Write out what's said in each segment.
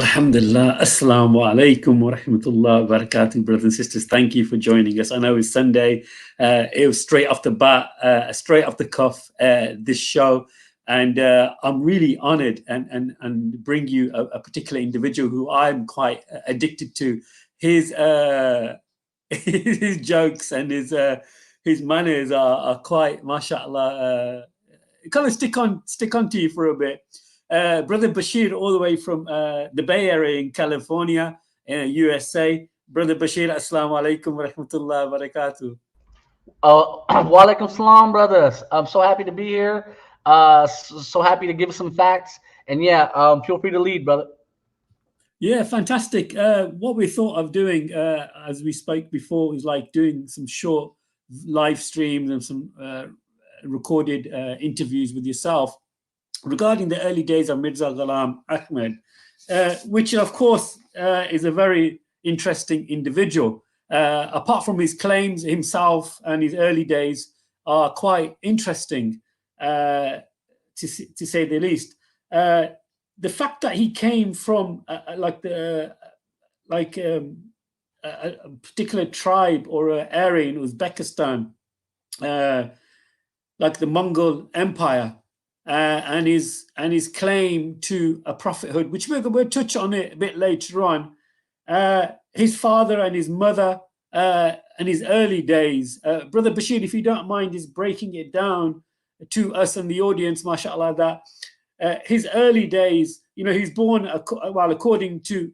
Alhamdulillah. Assalamu alaikum wa rahmatullah wa barakatuh, brothers and sisters. Thank you for joining us. I know it's Sunday. It was straight off the bat, straight off the cuff, this show. And I'm really honored and bring you a particular individual who I'm quite addicted to. His his jokes and his manners are quite, mashallah, kind of stick on to you for a bit. Brother Bashir, all the way from the Bay Area in California, USA. Brother Bashir, assalamu alaikum wa rahmatullah wa barakatuh. Wa alaikum salam, brothers. I'm so happy to be here. So happy to give some facts. And yeah, feel free to lead, brother. Yeah, fantastic. What we thought of doing, as we spoke before, is like doing some short live streams and some recorded interviews with yourself regarding the early days of Mirza Gulam Ahmed, which of course is a very interesting individual. Apart from his claims himself and his early days are quite interesting, to say the least. The fact that he came from a particular tribe or an area in Uzbekistan, like the Mongol Empire, and his claim to a prophethood, which we'll touch on it a bit later on. His father and his mother, and his early days. Brother Bashir, if you don't mind, is breaking it down to us and the audience, mashallah, that his early days, he's born, according to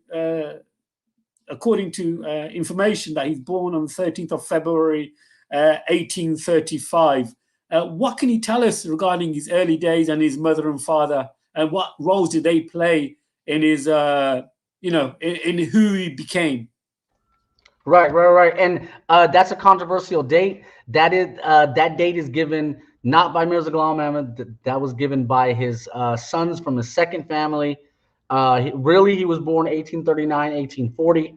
information, that he's born on the 13th of February, 1835. What can you tell us regarding his early days and his mother and father, and what roles did they play in his, in who he became? Right. And that's a controversial date. That date is given not by Mirza Ghulam Ahmed. That was given by his sons from his second family. He was born 1839, 1840,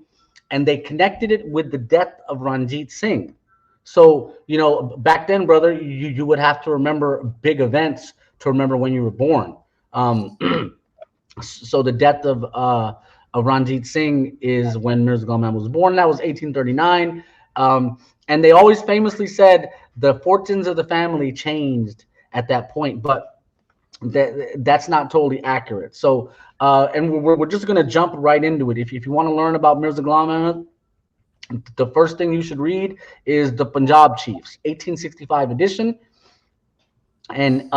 and they connected it with the death of Ranjit Singh. So, back then, brother, you would have to remember big events to remember when you were born. So the death of Ranjit Singh is when Mirza Ghulam Ahmed was born. That was 1839. And they always famously said the fortunes of the family changed at that point, but that's not totally accurate. So, and we're just going to jump right into it. If you want to learn about Mirza Ghulam Ahmed, the first thing you should read is the Punjab Chiefs, 1865 edition. And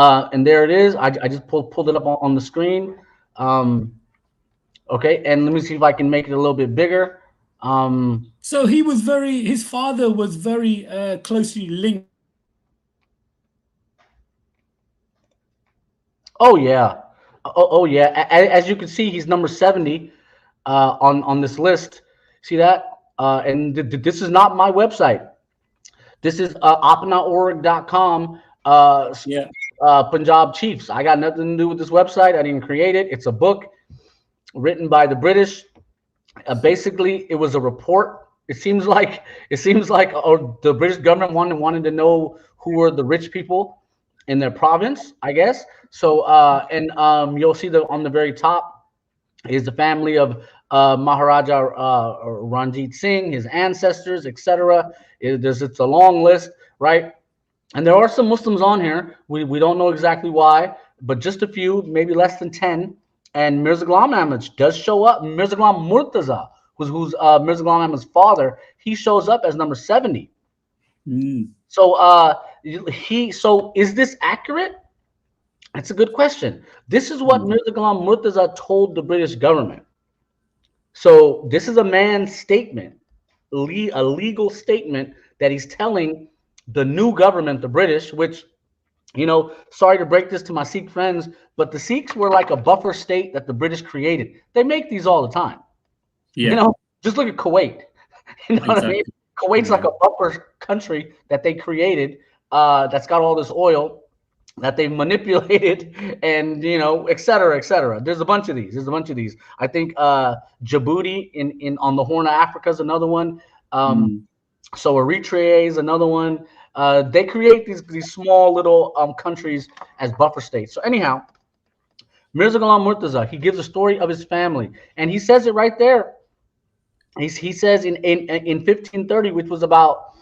there it is. I just pulled it up on the screen. Okay, and let me see if I can make it a little bit bigger. So his father was very closely linked. Oh yeah, oh yeah. As you can see, he's number 70 on this list. See that? And this is not my website. This is apnaorg.com. Punjab Chiefs. I got nothing to do with this website. I didn't create it. It's a book written by the British. Basically, it was a report. It seems like the British government wanted to know who were the rich people in their province, I guess. So you'll see on the very top is the family of Maharaja Ranjit Singh, his ancestors, etc. It's a long list, right? And there are some Muslims on here. We don't know exactly why, but just a few, maybe less than 10. And Mirza Ghulam Ahmed does show up. Mirza Ghulam Murtaza, who's Mirza Ghulam Ahmed's father, he shows up as number 70. So is this accurate? That's a good question. This is what Mirza Ghulam Murtaza told the British government. So this is a man's statement, a legal statement that he's telling the new government, the British, which, sorry to break this to my Sikh friends, but the Sikhs were like a buffer state that the British created. They make these all the time. Yeah. Just look at Kuwait. What I mean? Kuwait's like a buffer country that they created, that's got all this oil that they manipulated, and et cetera, et cetera. There's a bunch of these. I think Djibouti in on the Horn of Africa is another one. So Eritrea is another one. They create these small little countries as buffer states. So anyhow, Mirza Ghulam Murtaza, he gives a story of his family, and he says it right there. He says in 1530, which was about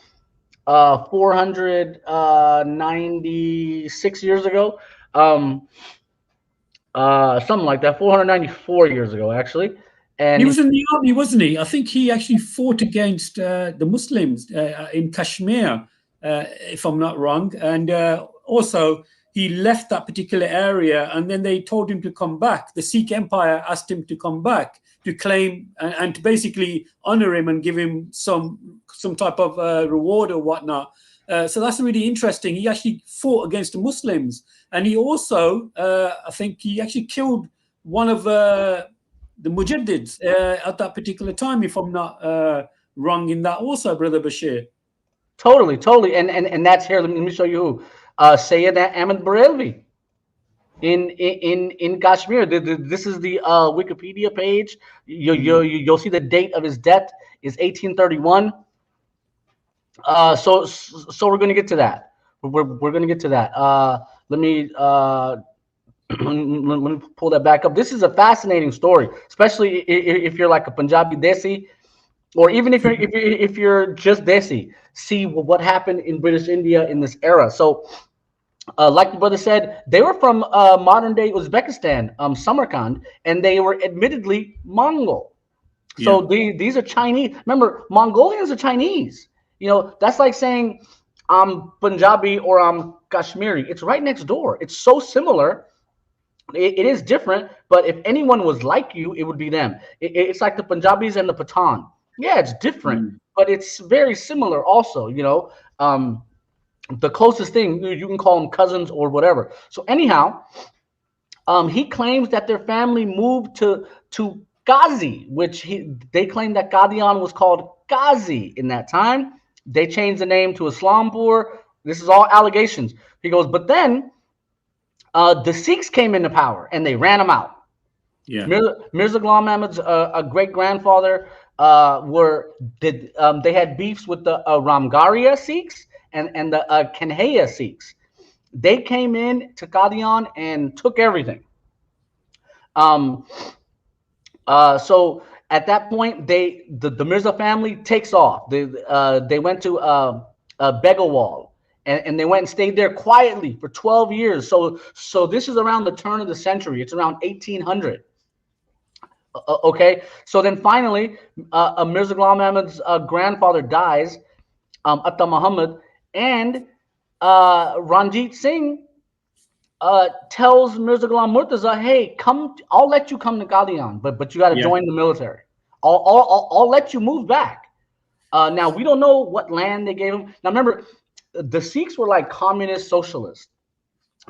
496 years ago, something like that, 494 years ago, actually. And he was in the army, wasn't he? I think he actually fought against the Muslims in Kashmir, if I'm not wrong. And also, he left that particular area, and then they told him to come back. The Sikh Empire asked him to come back to claim and to basically honor him and give him some type of reward or whatnot. So that's really interesting. He actually fought against the Muslims, and he also, I think, he actually killed one of the Mujahdids at that particular time, if I'm not wrong in that also, Brother Bashir. Totally. And that's here. Let me show you who. Sayyid Ahmed Barelvi in Kashmir. This is the Wikipedia page. You'll see the date of his death is 1831. So we're going to get to that. We're going to get to that. Let me pull that back up. This is a fascinating story, especially if you're like a Punjabi Desi, or even if you're just Desi. See what happened in British India in this era. So, like the brother said, they were from modern day Uzbekistan, Samarkand, and they were admittedly Mongol. So these are Chinese. Remember, Mongolians are Chinese. You know, that's like saying I'm Punjabi or I'm Kashmiri. It's right next door. It's so similar. It is different, but if anyone was like you, it would be them. It's like the Punjabis and the Pathan. Yeah, it's different, but it's very similar also, you know. The closest thing, you can call them cousins or whatever. So anyhow, he claims that their family moved to Ghazi, which they claim that Qadian was called Ghazi in that time. They changed the name to Islampur. This is all allegations. He goes, but then the Sikhs came into power and they ran them out. Yeah. Mirza Ghulam Ahmed's great grandfather they had beefs with the Ramgarhia Sikhs and the Kanhaiya Sikhs. They came in to Qadian and took everything. So at that point, the Mirza family takes off. They went to Begawal, and they went and stayed there quietly for 12 years. So this is around the turn of the century. It's around 1800. Okay, so then finally, Mirza Ghulam Ahmed's grandfather dies, Atta Muhammad, and Ranjit Singh tells Mirza Ghulam Murtaza, "Hey, come, I'll let you come to Qadian, but you got to join the military. I'll let you move back." Now we don't know what land they gave him. Now remember, the Sikhs were like communist socialists,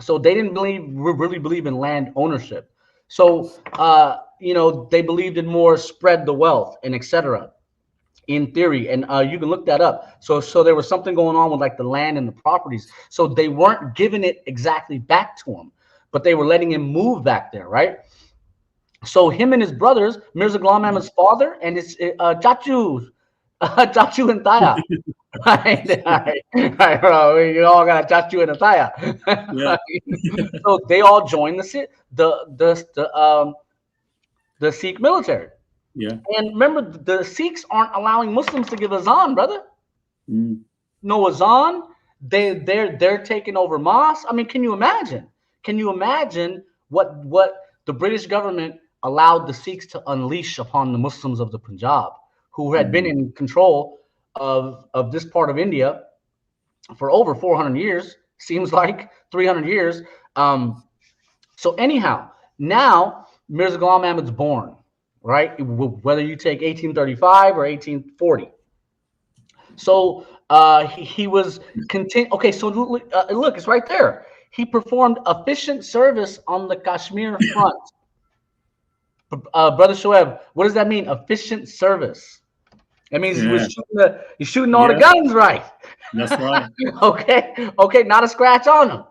so they didn't really believe in land ownership. So you know, they believed in more spread the wealth and etc. in theory, and you can look that up. So there was something going on with like the land and the properties. So they weren't giving it exactly back to him, but they were letting him move back there, right? So him and his brothers, Mirza Ghulam Ahmed's father and his Chachu and Taya, right, bro. You all got a Chachu and a Taya. So they all joined the Sikh military. Yeah. And remember, the Sikhs aren't allowing Muslims to give azan, brother. No azan. They're taking over mosques. I mean, can you imagine? Can you imagine what the British government allowed the Sikhs to unleash upon the Muslims of the Punjab, who had been in control of this part of India for over 400 years? Seems like 300 years. So anyhow, now Mirza Ghulam Ahmed's born, right? Whether you take 1835 or 1840. So he was content. Okay, so look, it's right there. He performed efficient service on the Kashmir front. Brother Shoaib, what does that mean? Efficient service. That means he was shooting all the guns right. That's right. Okay, not a scratch on him,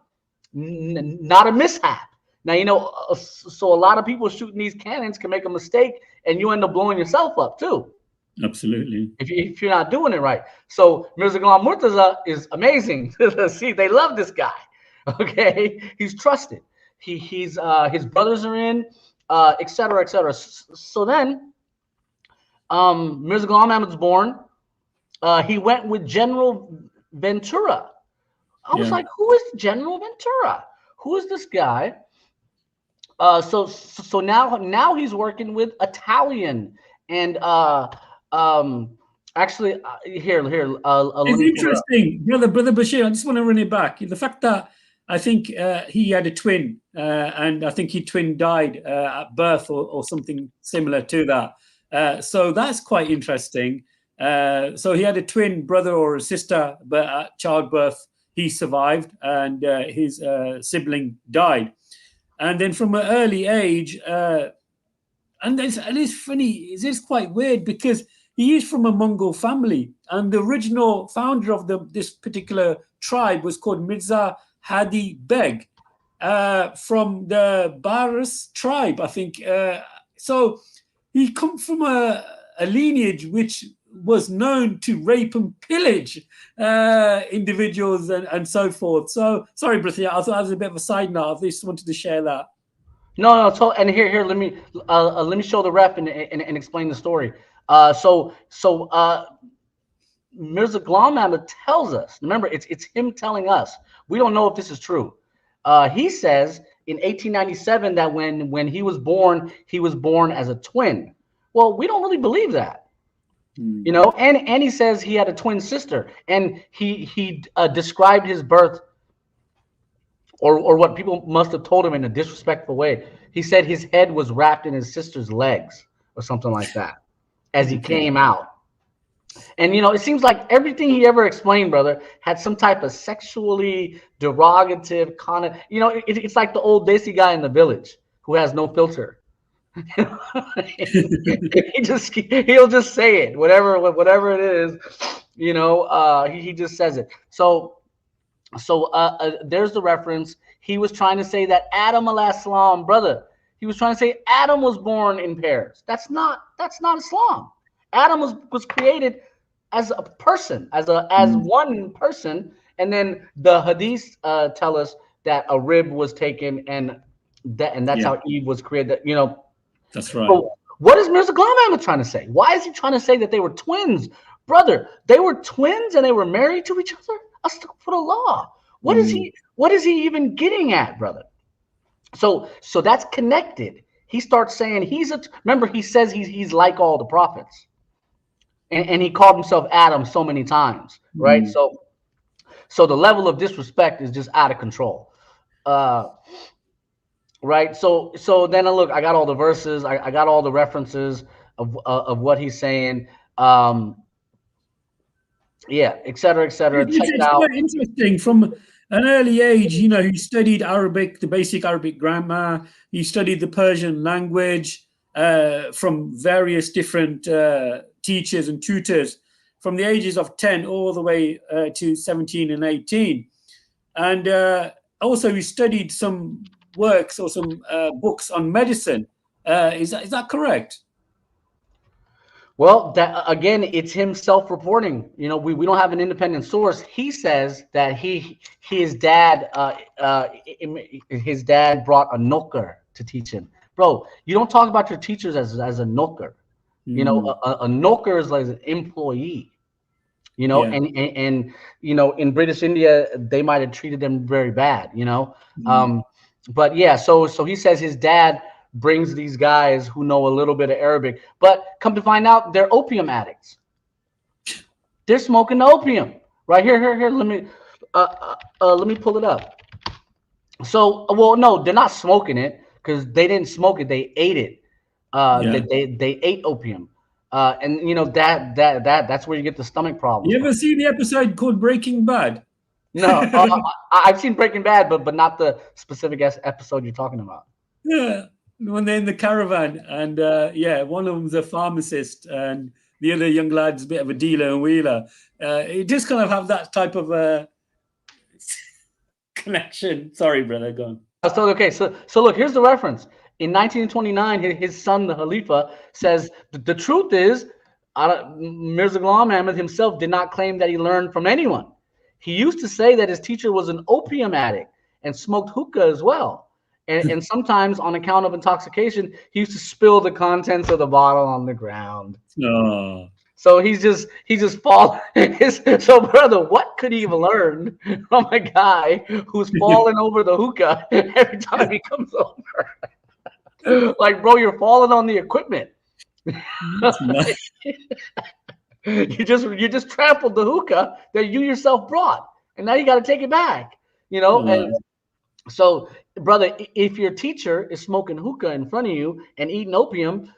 not a mishap. Now, you know, so a lot of people shooting these cannons can make a mistake and you end up blowing yourself up too. Absolutely. If you're not doing it right. So Mirza Ghulam Murtaza is amazing. See, they love this guy. Okay, he's trusted. his brothers are in, et cetera, et cetera. So then, Mirza Ghulam Ahmed's born. He went with General Ventura. I was like, who is General Ventura? Who is this guy? So now he's working with Italian and actually here it's interesting, brother Bashir. I just want to run it back. The fact that I think he had a twin, and I think his twin died at birth or something similar to that. So that's quite interesting. So he had a twin brother or a sister, but at childbirth he survived, and his sibling died. And then from an early age, and it's funny, it is quite weird because he is from a Mongol family, and the original founder of this particular tribe was called Mirza Hadi Beg from the Baras tribe, I think. So he come from a lineage which was known to rape and pillage individuals and so forth. So sorry, Brithia, I thought that was a bit of a side note. I just wanted to share that. No. So and here, let me show the rep and explain the story. So Mirza Ghulam Ahmed tells us. Remember, it's him telling us. We don't know if this is true. He says in 1897 that when he was born as a twin. Well, we don't really believe that. You know, and he says he had a twin sister, and he described his birth, or what people must have told him in a disrespectful way. He said his head was wrapped in his sister's legs or something like that as he came out. And, you know, it seems like everything he ever explained, brother, had some type of sexually derogative kind of, you know, it's like the old Desi guy in the village who has no filter. He'll just say it, whatever it is, you know, he just says it. So there's the reference. He was trying to say that Adam alayhis salam, brother, he was trying to say Adam was born in pairs. That's not Islam. Adam was created as a person, as one person, and then the hadiths tell us that a rib was taken, and that's how Eve was created. You know, that's right. So what is Mirza Ghulam Ahmed trying to say? Why is he trying to say that they were twins, brother? They were twins and they were married to each other. Astaghfirullah. What is he even getting at, brother? So that's connected. He starts saying remember, he says he's like all the prophets. And he called himself Adam so many times, right? So the level of disrespect is just out of control. Right. So then look, I got all the verses, I got all the references of what he's saying. Yeah, et cetera, et cetera. Check it out. Quite interesting. From an early age, you know, he studied Arabic, the basic Arabic grammar. He studied the Persian language from various different teachers and tutors from the ages of 10 all the way to 17 and 18. And also he studied some works or some books on medicine. Is that correct? Well, that again, it's him self-reporting. You know, we don't have an independent source. He says that his dad brought a noker to teach him. Bro, you don't talk about your teachers as a noker. You know, a noker is like an employee. You know, and you know, in British India, they might have treated them very bad. You know, but yeah. So he says his dad brings these guys who know a little bit of Arabic, but come to find out they're opium addicts. They're smoking the opium right here. Let me pull it up. So, well, no, they're not smoking it because they didn't smoke it. They ate it. They ate opium. And you know that's where you get the stomach problems. You ever seen the episode called Breaking Bad? No, I've seen Breaking Bad, but not the specific episode you're talking about. Yeah. When they're in the caravan, and one of them's a pharmacist, and the other young lad's a bit of a dealer and wheeler. It just kind of have that type of connection. Sorry, brother, go on. So look, here's the reference. In 1929, his son, the Khalifa, says the truth is, Mirza Ghulam Ahmed himself did not claim that he learned from anyone. He used to say that his teacher was an opium addict and smoked hookah as well. And sometimes on account of intoxication, he used to spill the contents of the bottle on the ground. Oh. So he's just falling. So brother, what could he have learned from a guy who's falling over the hookah every time he comes over? Like, bro, you're falling on the equipment. You just trampled the hookah that you yourself brought, and now you got to take it back. And so, brother, if your teacher is smoking hookah in front of you and eating opium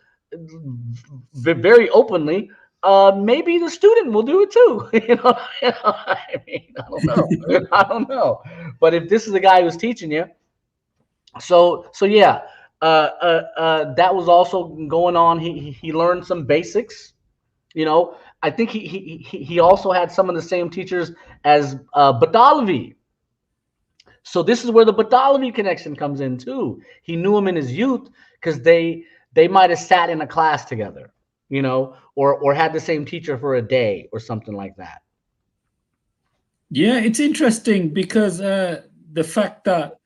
very openly, maybe the student will do it too. I mean, I don't know. I don't know. But if this is the guy who's teaching you, so yeah, that was also going on. He learned some basics. I think he also had some of the same teachers as Batalavi. So this is where the Batalavi connection comes in too. He knew him in his youth because they might have sat in a class together, or had the same teacher for a day or something like that. Yeah, it's interesting because the fact that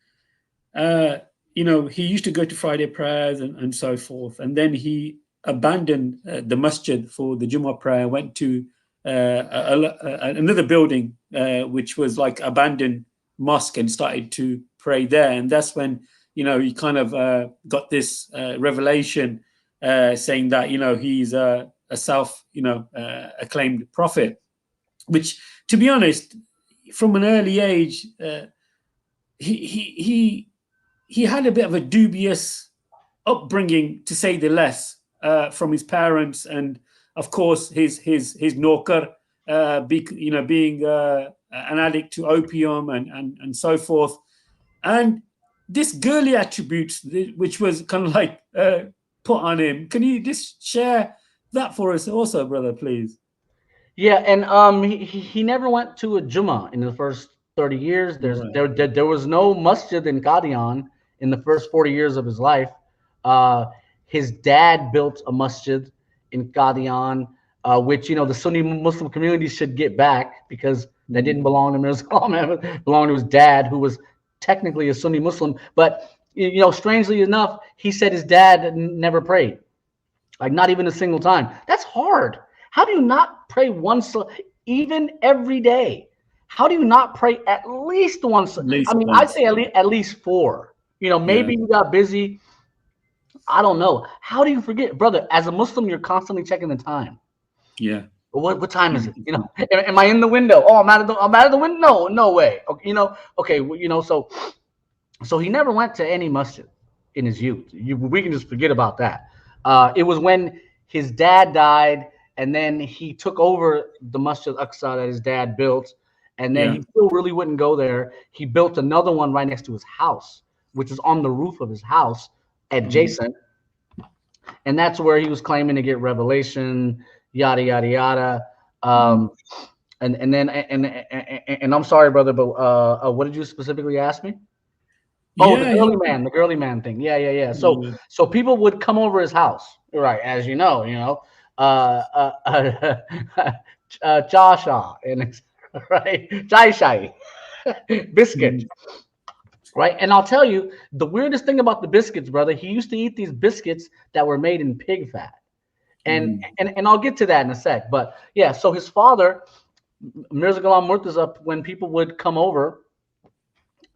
he used to go to Friday prayers and so forth, and then he abandoned the masjid for the Jummah prayer, went to another building which was like abandoned mosque, and started to pray there. And that's when he kind of got this revelation saying that he's a self acclaimed prophet, which, to be honest, from an early age he had a bit of a dubious upbringing, to say the less, from his parents, and of course his nokar being an addict to opium and so forth. And this girly attributes which was kind of like put on him. Can you just share that for us also, brother, please? Yeah, and he never went to a Jummah in the first 30 years. There was no masjid in Qadian in the first 40 years of his life. His dad built a masjid in Qadian, which the Sunni Muslim community should get back, because that didn't belong to Mirza Gulam Ahmed. It belonged to his dad, who was technically a Sunni Muslim. But strangely enough, he said his dad never prayed, like not even a single time. That's hard. How do you not pray once, even every day? How do you not pray at least once? I mean, I'd say at least 4. Maybe you got busy. I don't know. How do you forget, brother? As a Muslim, you're constantly checking the time. Yeah. What time is it? Am I in the window? Oh, I'm out of the window. No way. Okay, okay. So he never went to any masjid in his youth. We can just forget about that. It was when his dad died, and then he took over the Masjid Aqsa that his dad built, and then he still really wouldn't go there. He built another one right next to his house, which was on the roof of his house, adjacent. And that's where he was claiming to get revelation, yada yada yada. And I'm sorry, brother, but what did you specifically ask me? Oh, the girly man thing. Yeah. So people would come over his house, right? As you know, Chasha and right, Chai Shai, biscuit. Right. And I'll tell you, the weirdest thing about the biscuits, brother, he used to eat these biscuits that were made in pig fat. And I'll get to that in a sec. But yeah, so his father, Mirza Ghulam Murtaza, when people would come over,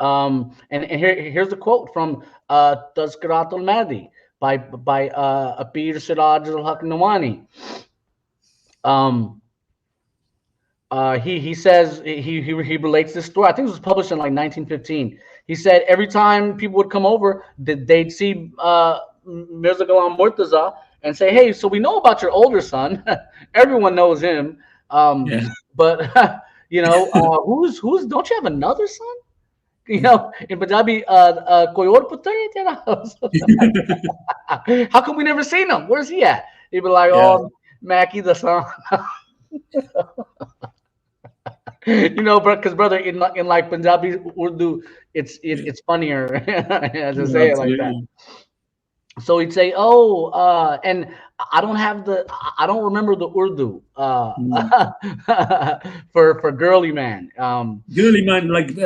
and here's a quote from Tazkiratul Mahdi by Apir Siraj al-Haq Nawani. He says, he relates this story. I think it was published in like 1915. He said every time people would come over, they'd see Mirza Ghulam Murtaza and say, "Hey, so we know about your older son." Everyone knows him. But who's don't you have another son? In Punjabi, koi aur putra hai tera? How come we never seen him? Where's he at? He'd be like, "Oh, Mackie the son." Because brother, in like Punjabi Urdu, it's funnier to say it like that. So he'd say, "Oh, and I don't remember the Urdu for girly man." Girly man, like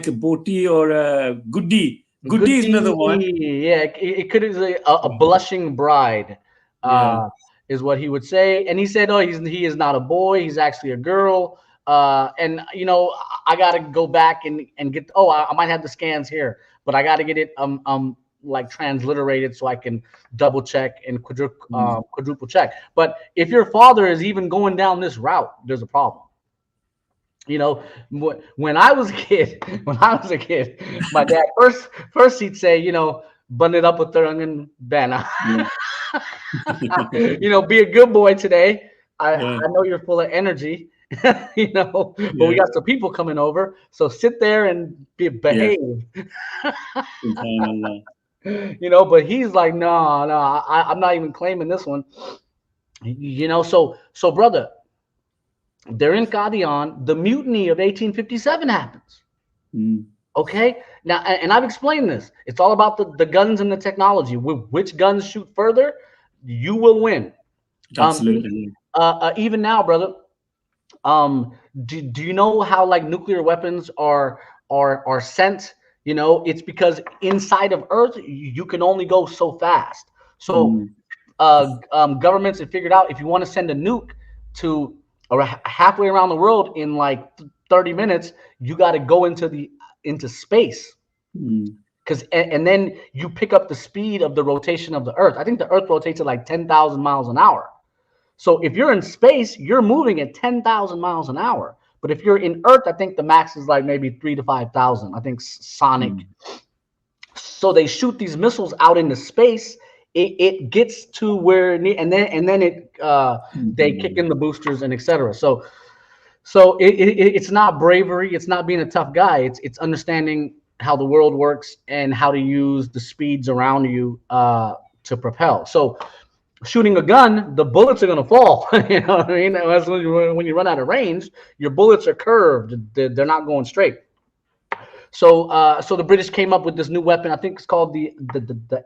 a boti or a goody. Goody is another one. Yeah, it could be a blushing bride, Yeah. is what he would say. And he said, "Oh, he is not a boy. He's actually a girl." And I got to go back and get. Oh, I might have the scans here, but I got to get it like transliterated so I can double check and quadruple check. But if your father is even going down this route, there's a problem. When I was a kid, my dad first he'd say, bun it up with the onion banner. Be a good boy today. I know you're full of energy, but we got some people coming over, so sit there and behave. But he's like, no, I'm not even claiming this one. So brother, they're in Qadian. The mutiny of 1857 happens. Okay, now, and I've explained this. It's all about the guns and the technology. Which guns shoot further, you will win. Absolutely. Even now, brother, do you know how like nuclear weapons are sent? It's because inside of Earth you can only go so fast. So governments have figured out if you want to send a nuke to halfway around the world in like 30 minutes, you got to go into space. Because and then you pick up the speed of the rotation of the Earth. I think the Earth rotates at like 10,000 miles an hour. So if you're in space, you're moving at 10,000 miles an hour. But if you're in Earth, I think the max is like maybe 3,000 to 5,000. I think sonic. So they shoot these missiles out into space. It gets to where, and then it they kick in the boosters and etc. So it's not bravery. It's not being a tough guy. It's understanding how the world works and how to use the speeds around you to propel. So shooting a gun, the bullets are going to fall. You know what I mean? That's when you run out of range, your bullets are curved. They're not going straight. So the British came up with this new weapon. I think it's called the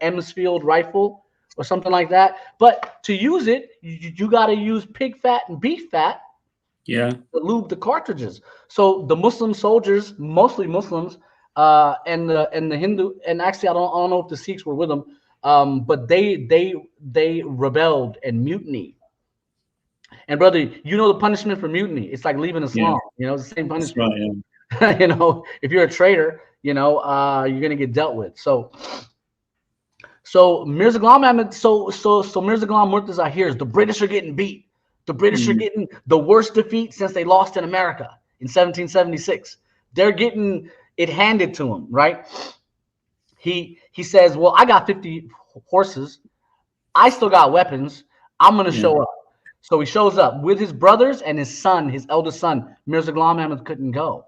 Emsfield rifle or something like that. But to use it, you got to use pig fat and beef fat. Yeah. To lube the cartridges. So the Muslim soldiers, mostly Muslims, and the Hindu, and actually I don't know if the Sikhs were with them, but they rebelled and mutinied. And brother, the punishment for mutiny, it's like leaving Islam. It's the same punishment. Right, yeah. If you're a traitor, you're gonna get dealt with. So Mirza Gulam Ahmed, so Mirza Gulam Murtaza hears the British are getting beat. The British are getting the worst defeat since they lost in America in 1776. They're getting it handed to them, right? He says, well, I got 50 horses. I still got weapons. I'm going to show up. So he shows up with his brothers and his son, his eldest son. Mirza Gulam Ahmed couldn't go.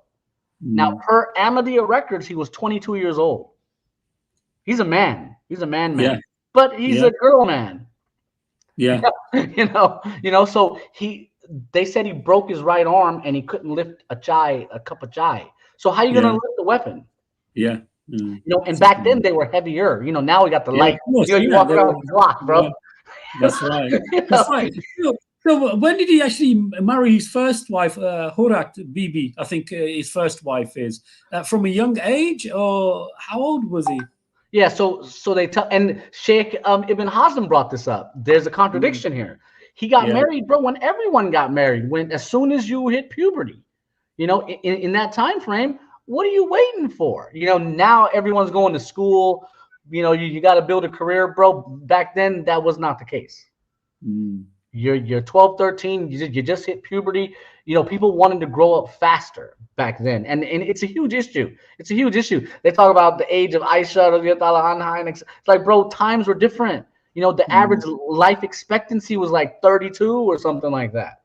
Now, per Ahmadiyya records, he was 22 years old. He's a man. He's a man. Yeah. But he's a girl man. Yeah. So they said he broke his right arm and he couldn't lift a cup of chai. So how are you going to lift the weapon? Yeah. And back then they were heavier. Now we got the light. You walk around with a Glock, bro. Yeah. That's right. That's right. So when did he actually marry his first wife, Hurat Bibi? I think his first wife is from a young age, or how old was he? Yeah, so they tell, and Sheikh Ibn Hazm brought this up. There's a contradiction here. He got married, bro, when everyone got married. As soon as you hit puberty, in that time frame, what are you waiting for? Now everyone's going to school. You got to build a career, bro. Back then, that was not the case. You're 12, 13. You just hit puberty. People wanted to grow up faster back then, and it's a huge issue. It's a huge issue. They talk about the age of Aisha, and it's like, bro, times were different. The average life expectancy was like 32 or something like that.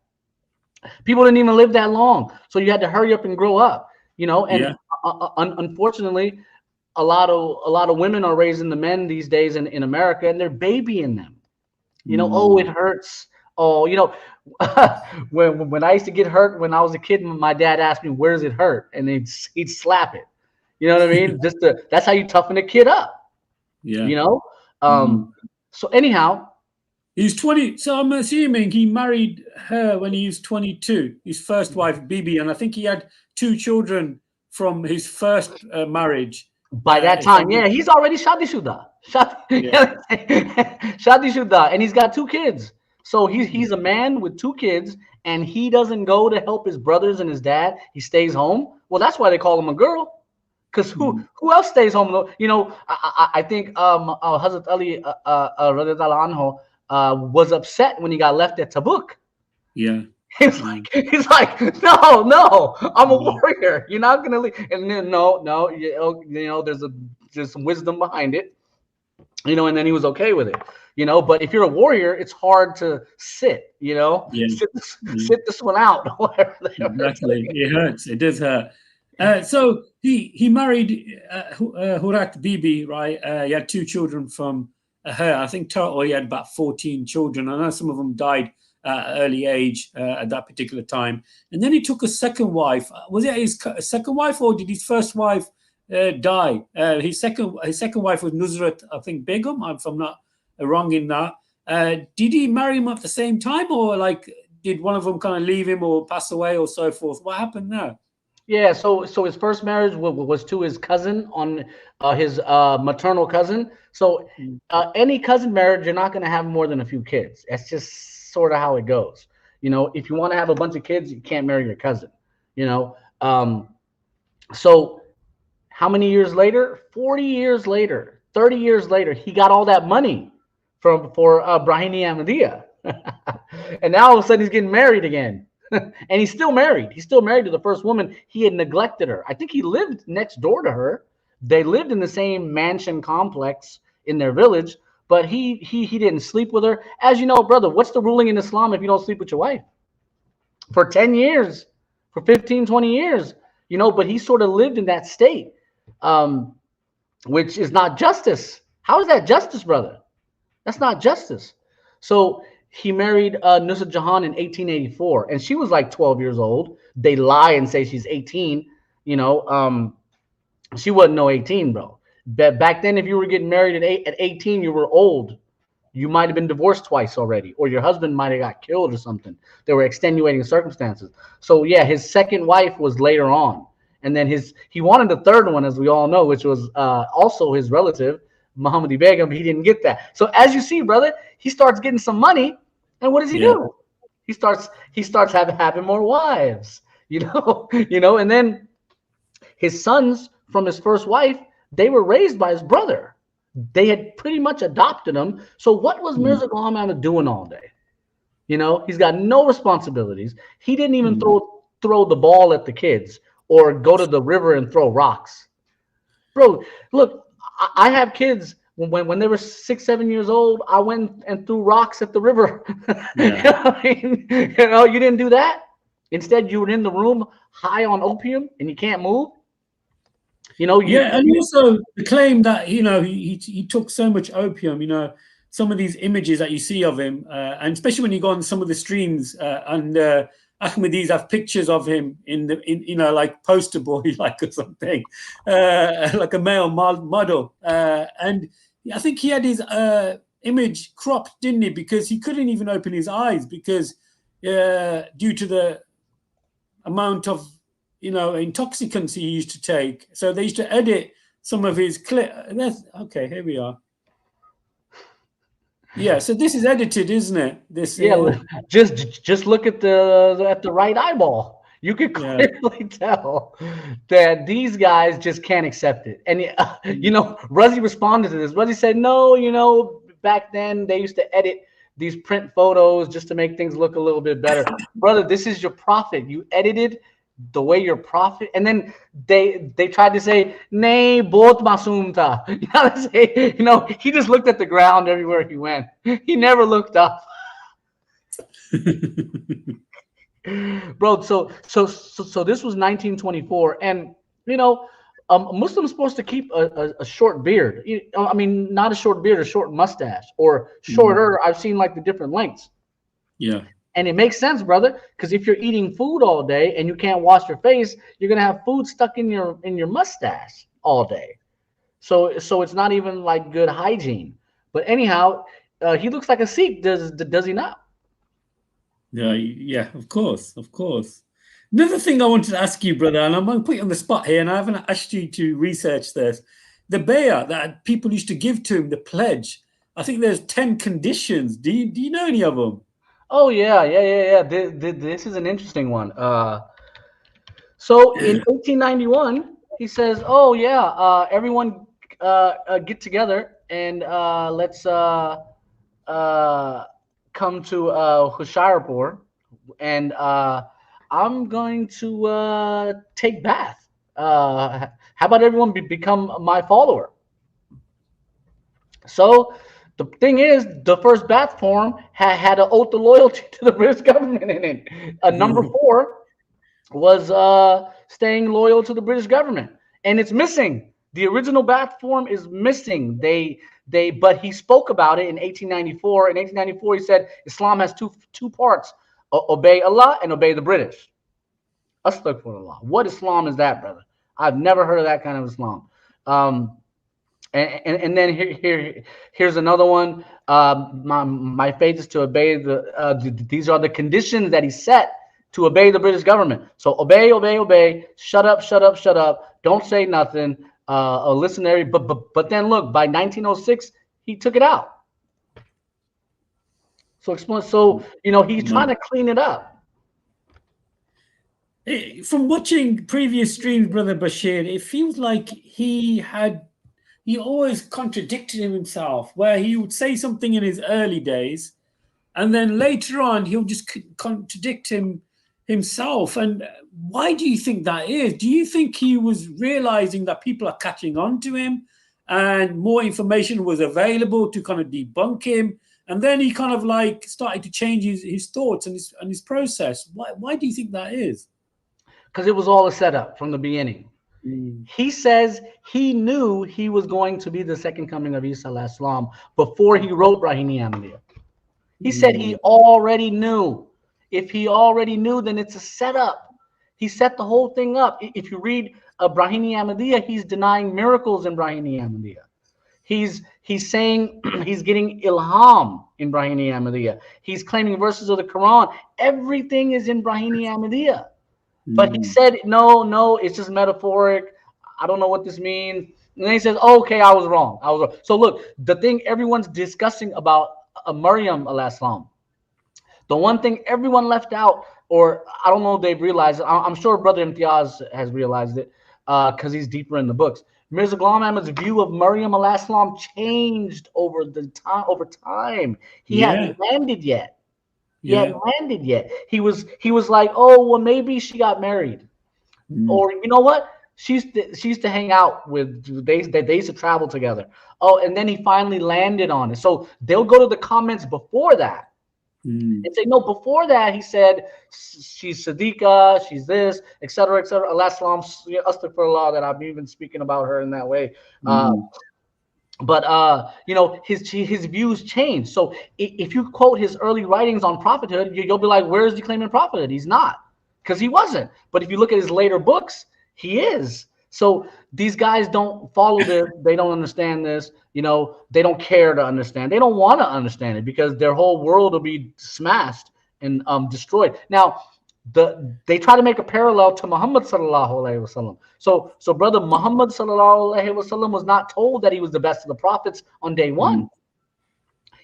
People didn't even live that long, so you had to hurry up and grow up. And unfortunately, a lot of women are raising the men these days in America, and they're babying them. Oh, it hurts. Oh, when I used to get hurt when I was a kid, my dad asked me, "Where does it hurt?" And he'd slap it. You know what I mean? That's how you toughen a kid up. Yeah. So anyhow, he's 20. So I'm assuming he married her when he was 22. His first wife, Bibi, and I think he had 2 children from his first marriage. By that if time, I'm yeah, he's already shadishuda. yeah. Shadishuda, and he's got 2 kids. So he's Mm. a man with 2 kids, and he doesn't go to help his brothers and his dad. He stays home. Well, that's why they call him a girl. Because who Mm. who else stays home though? You know, I think Hazrat Ali radiallahu anhu was upset when he got left at Tabuk. Yeah. Yeah. He's like, no, no, I'm a Yeah. warrior. You're not gonna leave. And then no, no, there's some wisdom behind it, and then he was okay with it. But if you're a warrior, it's hard to sit, Yeah. sit this, Yeah. sit this one out. Whatever they were Exactly. saying. It hurts. It does hurt. So he married Hurat Bibi, right? He had 2 children from her. I think total he had about 14 children. I know some of them died at early age at that particular time. And then he took a second wife. Was it his second wife, or did his first wife die? His second wife was Nusrat, I think Begum, if I'm not wrong in that. Did he marry him at the same time, or like did one of them kind of leave him or pass away or so forth? What happened there? Yeah, so his first marriage was to his cousin, on his maternal cousin. So Mm. any cousin marriage, you're not going to have more than a few kids. That's just sort of how it goes. If you want to have a bunch of kids, you can't marry your cousin. You know, so how many years later? 40 years later, 30 years later, he got all that money for Brahini Ahmadiyya. And now all of a sudden he's getting married again. And he's still married. He's still married to the first woman. He had neglected her. I think he lived next door to her. They lived in the same mansion complex in their village, but he didn't sleep with her. As you know, brother, what's the ruling in Islam if you don't sleep with your wife? For 10 years, for 15, 20 years, but he sort of lived in that state, um, which is not justice. How is that justice, brother? That's not justice. So he married Nusrat Jahan in 1884, and she was like 12 years old. They lie and say she's 18. She wasn't no 18, bro. Back then, if you were getting married at 18, you were old. You might have been divorced twice already, or your husband might have got killed or something. There were extenuating circumstances. So yeah, his second wife was later on, and then he wanted a third one, as we all know, which was also his relative, Muhammadi Begum. He didn't get that. So as you see, brother, he starts getting some money, and what does he Yeah. do? He starts having more wives, and then his sons from his first wife, they were raised by his brother. They had pretty much adopted him. So what was Mm. Mirza Ghulam Ahmed doing all day? He's got no responsibilities. He didn't even Mm. throw the ball at the kids or go to the river and throw rocks. Bro, look, I have kids. When they were 6, 7 years old, I went and threw rocks at the river. Yeah. You didn't do that. Instead, you were in the room high on opium and you can't move. Yeah, and also the claim that he took so much opium. Some of these images that you see of him, and especially when you go on some of the streams, and Ahmadis have pictures of him in like poster boy like or something, like a male model, and I think he had his image cropped, didn't he? Because he couldn't even open his eyes because due to the amount of intoxicants he used to take. So they used to edit some of his clip. Okay, here we are. Yeah, so this is edited, isn't it? This Yeah, just look at the right eyeball. You could yeah. clearly tell that these guys just can't accept it. And Rusty responded to this. Rusty said, "No, back then they used to edit these print photos just to make things look a little bit better." Brother, this is your prophet. You edited the way your prophet, and then they tried to say, "Nay, both masum tha." He just looked at the ground everywhere he went. He never looked up. Bro, so this was 1924, and a Muslim's supposed to keep a short beard. I mean, not a short beard, a short mustache, or shorter. I've seen like the different lengths. Yeah. And it makes sense, brother, because if you're eating food all day and you can't wash your face, you're gonna have food stuck in your mustache all day. So it's not even like good hygiene. But anyhow, he looks like a Sikh, does he not? Yeah, of course, of course. Another thing I wanted to ask you, brother, and I'm going to put you on the spot here, and I haven't asked you to research this. The bayah that people used to give to him, the pledge. I think there's 10 conditions. Do you know any of them? Oh yeah. This is an interesting one. So in 1891, he says, "Oh yeah, everyone get together and let's uh, come to Hoshiarpur, and I'm going to take bath. How about everyone become my follower?" So the thing is, the first bath form had an oath of loyalty to the British government in it. Number four was staying loyal to the British government, and it's missing. The original bath form is missing. But he spoke about it in 1894. In 1894, he said Islam has two parts: obey Allah and obey the British. Astaghfirullah. What Islam is that, brother? I've never heard of that kind of Islam. And then here's another one. My faith is to obey these are the conditions that he set to obey the British government. So obey, obey, obey. Shut up, shut up, shut up. Don't say nothing. Listen to but then look, by 1906 he took it out. So explain. So he's trying to clean it up. From watching previous streams, Brother Bashir, it feels like he always contradicted himself, where he would say something in his early days, and then later on he'll just contradict himself. And why do you think that is? Do you think he was realizing that people are catching on to him and more information was available to kind of debunk him? And then he kind of like started to change his thoughts and his process. Why do you think that is? Because it was all a setup from the beginning. He says he knew he was going to be the second coming of Isa alayhi salam before he wrote Brahini Ahmadiyya. He said he already knew. If he already knew, then it's a setup. He set the whole thing up. If you read Brahini Ahmadiyya, he's denying miracles in Brahini Ahmadiyya. He's saying he's getting ilham in Brahini Ahmadiyya. He's claiming verses of the Quran. Everything is in Brahini Ahmadiyya. But he said, no, it's just metaphoric. I don't know what this means. And then he says, oh, okay, I was wrong. So look, the thing everyone's discussing about Maryam alayhi salam, the one thing everyone left out, or I don't know if they've realized it, I'm sure Brother Imtiaz has realized it because he's deeper in the books. Mirza Gulam Ahmed's view of Maryam alayhi salam changed over time. He hadn't landed yet. He hadn't landed yet. He was like, oh, well, maybe she got married, or you know what? She used to hang out with. They used to travel together. Oh, and then he finally landed on it. So they'll go to the comments before that and say, no, before that he said she's Siddiqa, she's this, etc., etc. Allah salam, astaghfirullah that I'm even speaking about her in that way. But his views change. So if you quote his early writings on prophethood, you'll be like, where is he claiming prophethood? He's not, because he wasn't. But if you look at his later books, he is. So these guys don't follow this. They don't understand this. They don't care to understand. They don't want to understand it because their whole world will be smashed and destroyed. Now, they try to make a parallel to Muhammad sallallahu alaihi wasallam. So brother Muhammad sallallahu alaihi wasallam was not told that he was the best of the prophets on day one.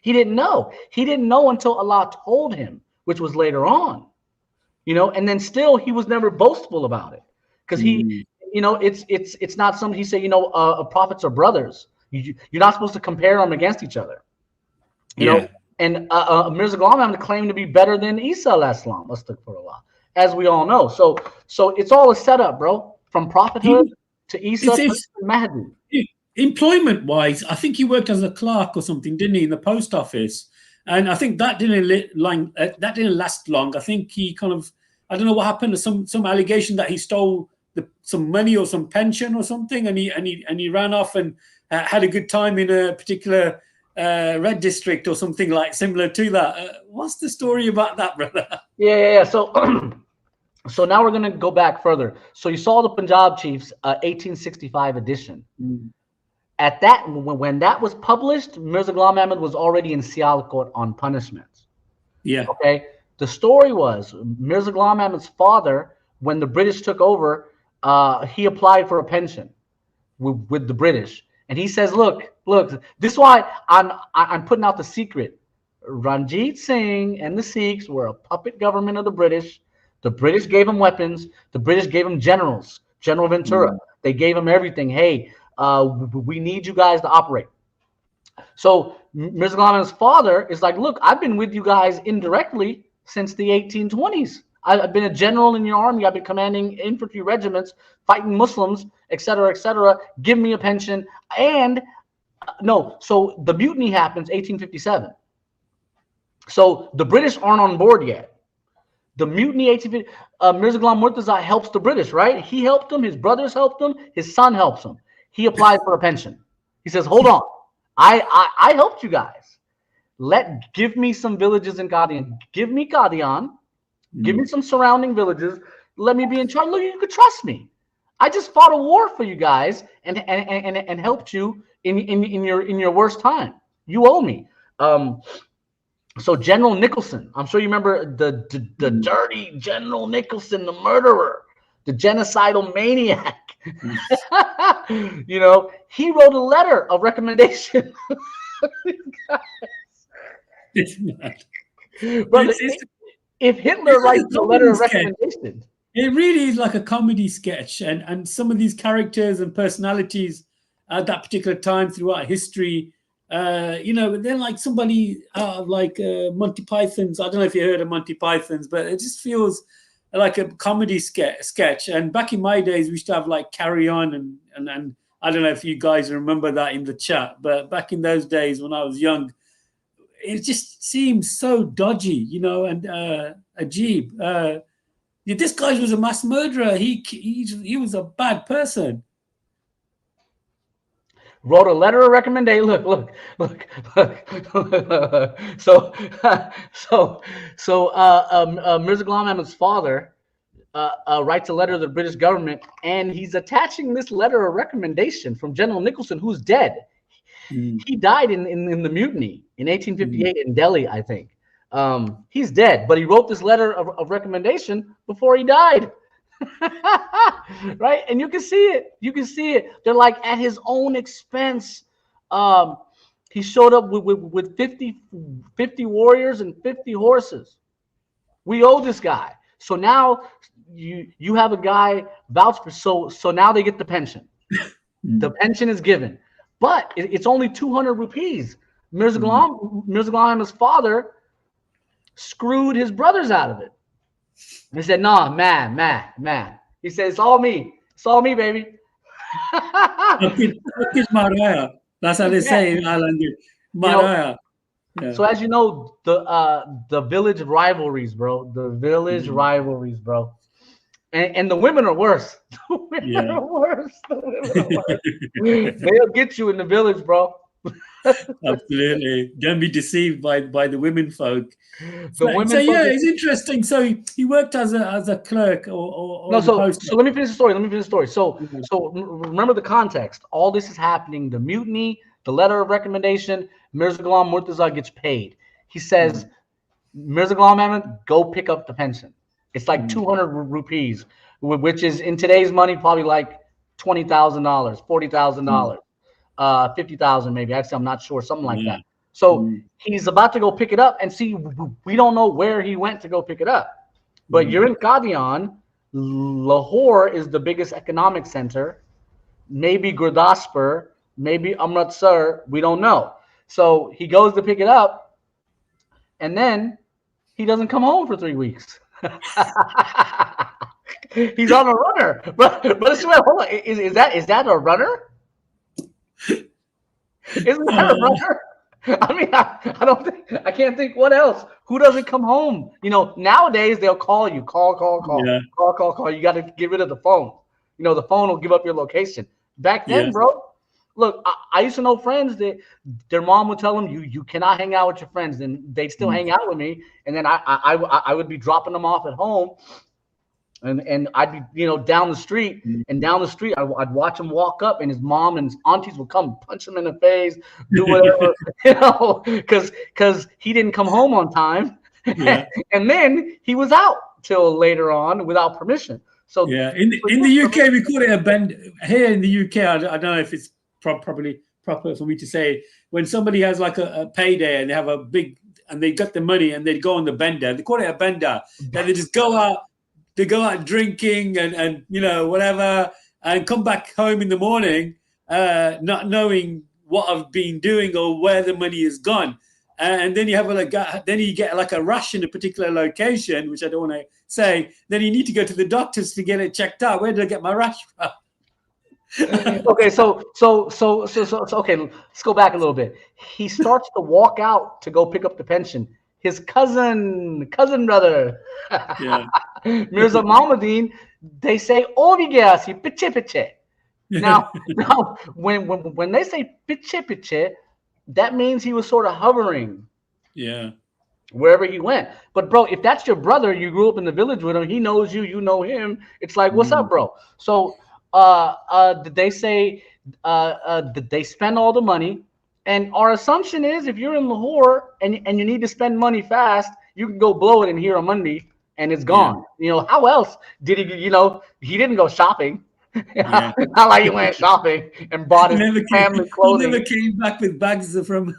He didn't know. He didn't know until Allah told him, which was later on. And then still he was never boastful about it because it's not something he said. Prophets are brothers. You're not supposed to compare them against each other. You know. And Mirza Gulam Ahmad claimed to be better than Isa alayhi salam, astaghfirullah, as we all know. So it's all a setup, bro. From prophethood to Isa to Mahdi. Employment-wise, I think he worked as a clerk or something, didn't he, in the post office? And I think that didn't last long. I think he kind of, I don't know what happened. Some allegation that he stole some money or some pension or something, and he ran off and had a good time in a particular red district or something like similar to that. What's the story about that, brother? Yeah. So now we're going to go back further. So you saw the Punjab Chiefs 1865 edition. At that, when that was published, Mirza Ghulam Ahmad was already in Sialkot on punishment. Okay. The story was Mirza Ghulam Ahmad's father when the British took over, he applied for a pension with the British, and he says, "Look, this is why I'm putting out the secret. Ranjit Singh and the Sikhs were a puppet government of the British. The British gave them weapons. The British gave them generals. General Ventura. They gave them everything. Hey, we need you guys to operate." So Mirza Ghulam Ahmed's father is like, "Look, I've been with you guys indirectly since the 1820s. I've been a general in your army. I've been commanding infantry regiments, fighting Muslims, etc., etc. Give me a pension." And no, so the mutiny happens 1857. So the British aren't on board yet. The mutiny 1850, Mirza Ghulam Murtaza helps the British, right? He helped them. His brothers helped him. His son helps him. He applied for a pension. He says, "Hold on, I helped you guys. Give me some villages in Qadian. Give me Qadian. Give me some surrounding villages. Let me be in charge. Look, you could trust me. I just fought a war for you guys and helped you in your worst time. You owe me." So General Nicholson, I'm sure you remember the dirty General Nicholson, the murderer, the genocidal maniac. You know, he wrote a letter of recommendation. It's not. Brother, if Hitler writes a letter of recommendation, it really is like a comedy sketch, and some of these characters and personalities at that particular time throughout history, you know, they're like somebody out of like Monty Python's. I don't know if you heard of Monty Python's, but it just feels like a comedy sketch. And back in my days, we used to have like Carry On, and I don't know if you guys remember that in the chat, but back in those days when I was young, it just seems so dodgy, you know, and Ajib. This guy was a mass murderer. He was a bad person. Wrote a letter of recommendation. Look. So Mirza Ghulam Ahmed's father writes a letter to the British government, and he's attaching this letter of recommendation from General Nicholson, who's dead. He died in the mutiny in 1858 in Delhi, I think. He's dead, but he wrote this letter of recommendation before he died. Right? And you can see it. They're like at his own expense. He showed up with 50 warriors and 50 horses. We owe this guy. So now you have a guy vouch for, so now they get the pension. The pension is given, but it's only 200 rupees. Mirza Ghulam Ahmed's father screwed his brothers out of it. He said, "No, man." He said, "It's all me, baby." That's how they say in Ireland. Maraya. Yeah. So as you know, the village rivalries, bro. And the women are worse. The women are worse. They'll get you in the village, bro. Absolutely. Don't be deceived by the women folk. It's interesting. So he worked as a clerk or no. So let me finish the story. So remember the context. All this is happening. The mutiny, the letter of recommendation. Mirza Ghulam Murtaza gets paid. He says, "Mirza Ghulam Ahmed, go pick up the pension." It's like 200 rupees, which is in today's money probably like $20,000, $40,000. 50,000 maybe. Actually, I'm not sure, something like that. So he's about to go pick it up, and see, we don't know where he went to go pick it up. But you're in Qadian. Lahore is the biggest economic center. Maybe Gurdaspur, maybe Amritsar. We don't know. So he goes to pick it up, and then he doesn't come home for 3 weeks. He's on a runner. But hold on. Is that a runner? Isn't that a runner? I mean, I can't think what else. Who doesn't come home? You know, nowadays they'll call you, call. You got to get rid of the phone. You know, the phone will give up your location. Back then, bro, look, I used to know friends that their mom would tell them, you cannot hang out with your friends, and they'd still hang out with me, and then I would be dropping them off at home. And I'd be, you know, down the street, I'd watch him walk up, and his mom and his aunties would come punch him in the face, do whatever, you know, because he didn't come home on time, and then he was out till later on without permission. So yeah, in the UK we call it a bend. Here in the UK, I don't know if it's probably proper for me to say, when somebody has like a payday and they have a big and they got the money and they go on the bender, they call it a bender. Then they just go out, drinking and whatever, and come back home in the morning, not knowing what I've been doing or where the money is gone. And then you have then you get like a rush in a particular location, which I don't want to say. Then you need to go to the doctors to get it checked out. Where did I get my rush from? Okay, so okay, let's go back a little bit. He starts to walk out to go pick up the pension. His cousin brother, Yeah. Mirza Mohammadin, they say "Ovigasi piche piche." Now, when they say piche piche, that means he was sort of hovering. Yeah. Wherever he went. But bro, if that's your brother, you grew up in the village with him, he knows you, you know him. It's like, what's up, bro? So did they say did they spend all the money? And our assumption is if you're in Lahore and you need to spend money fast, you can go blow it in here on Monday and it's gone. Yeah. How else did he, he didn't go shopping. Yeah. Not like he went shopping and bought his family clothing. He never came back with bags from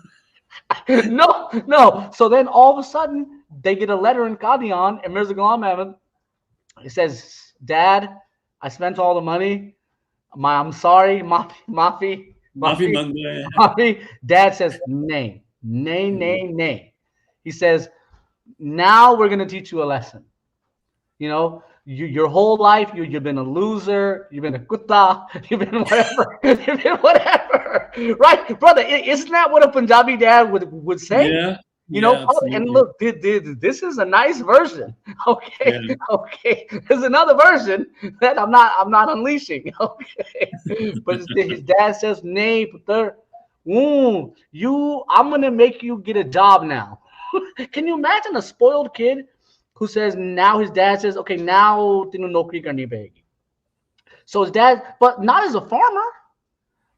No. So then all of a sudden they get a letter in Qadian and Mirza Gulam Ahmed. It says, Dad, I spent all the money. I'm sorry, Mafi. Dad says, nay. He says, now we're going to teach you a lesson. Your whole life, you've been a loser. You've been a kutta. You've been whatever. Right, brother? Isn't that what a Punjabi dad would say? Yeah. And look, this is a nice version. Okay, okay. There's another version that I'm not unleashing. Okay, but his dad says, "Nay, putter, I'm gonna make you get a job now." Can you imagine a spoiled kid who says now his dad says, "Okay, now tinu nokri karni payegi." So his dad, but not as a farmer,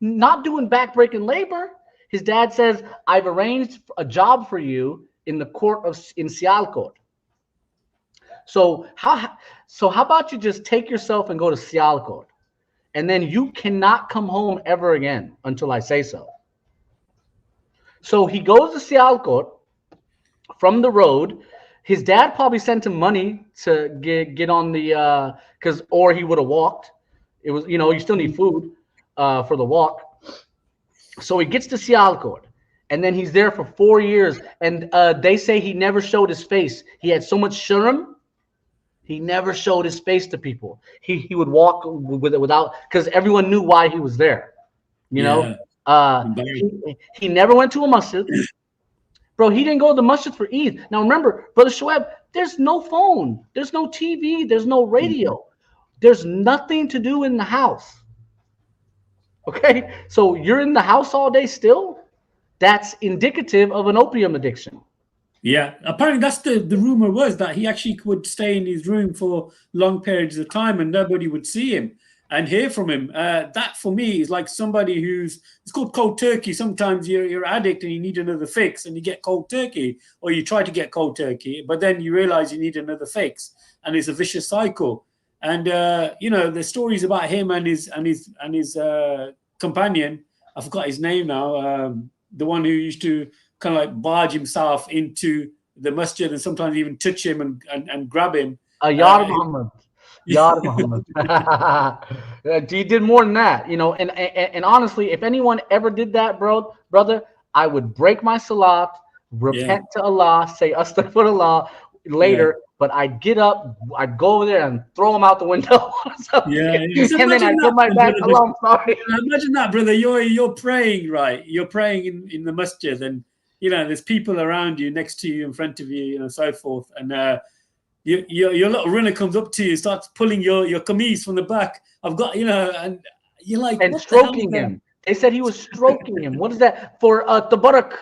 not doing backbreaking labor. His dad says, I've arranged a job for you in the court in Sialkot. So how about you just take yourself and go to Sialkot, and then you cannot come home ever again until I say so. So he goes to Sialkot from the road. His dad probably sent him money to get on the or he would have walked. It was, you still need food for the walk. So he gets to Sialkot, and then he's there for 4 years. And they say he never showed his face. He had so much shurm, he never showed his face to people. He would walk without, because everyone knew why he was there. He never went to a masjid. Bro, he didn't go to the masjid for Eid. Now remember, Brother Shoaib, there's no phone, there's no TV, there's no radio. There's nothing to do in the house. Okay, so you're in the house all day still? That's indicative of an opium addiction. Yeah, apparently that's the rumor was that he actually would stay in his room for long periods of time and nobody would see him and hear from him. That for me is like somebody it's called cold turkey. Sometimes you're an addict and you need another fix and you get cold turkey, or you try to get cold turkey, but then you realize you need another fix and it's a vicious cycle. And the stories about him and his companion, I forgot his name now, the one who used to kind of like barge himself into the masjid and sometimes even touch him and grab him. Yar Muhammad. Yar Muhammad. He did more than that, and honestly, if anyone ever did that, brother, I would break my salat, repent to Allah, say astaghfirullah later. But I'd get up, I'd go over there and throw him out the window. And then I'd put my back. Oh, I'm sorry. Imagine that, brother. You're praying, right? You're praying in the masjid, and there's people around you, next to you, in front of you, and so forth. And your little runner comes up to you, starts pulling your kameez from the back. I've got, and you're like, and stroking him. They said he was stroking him. What is that for? Tabarak,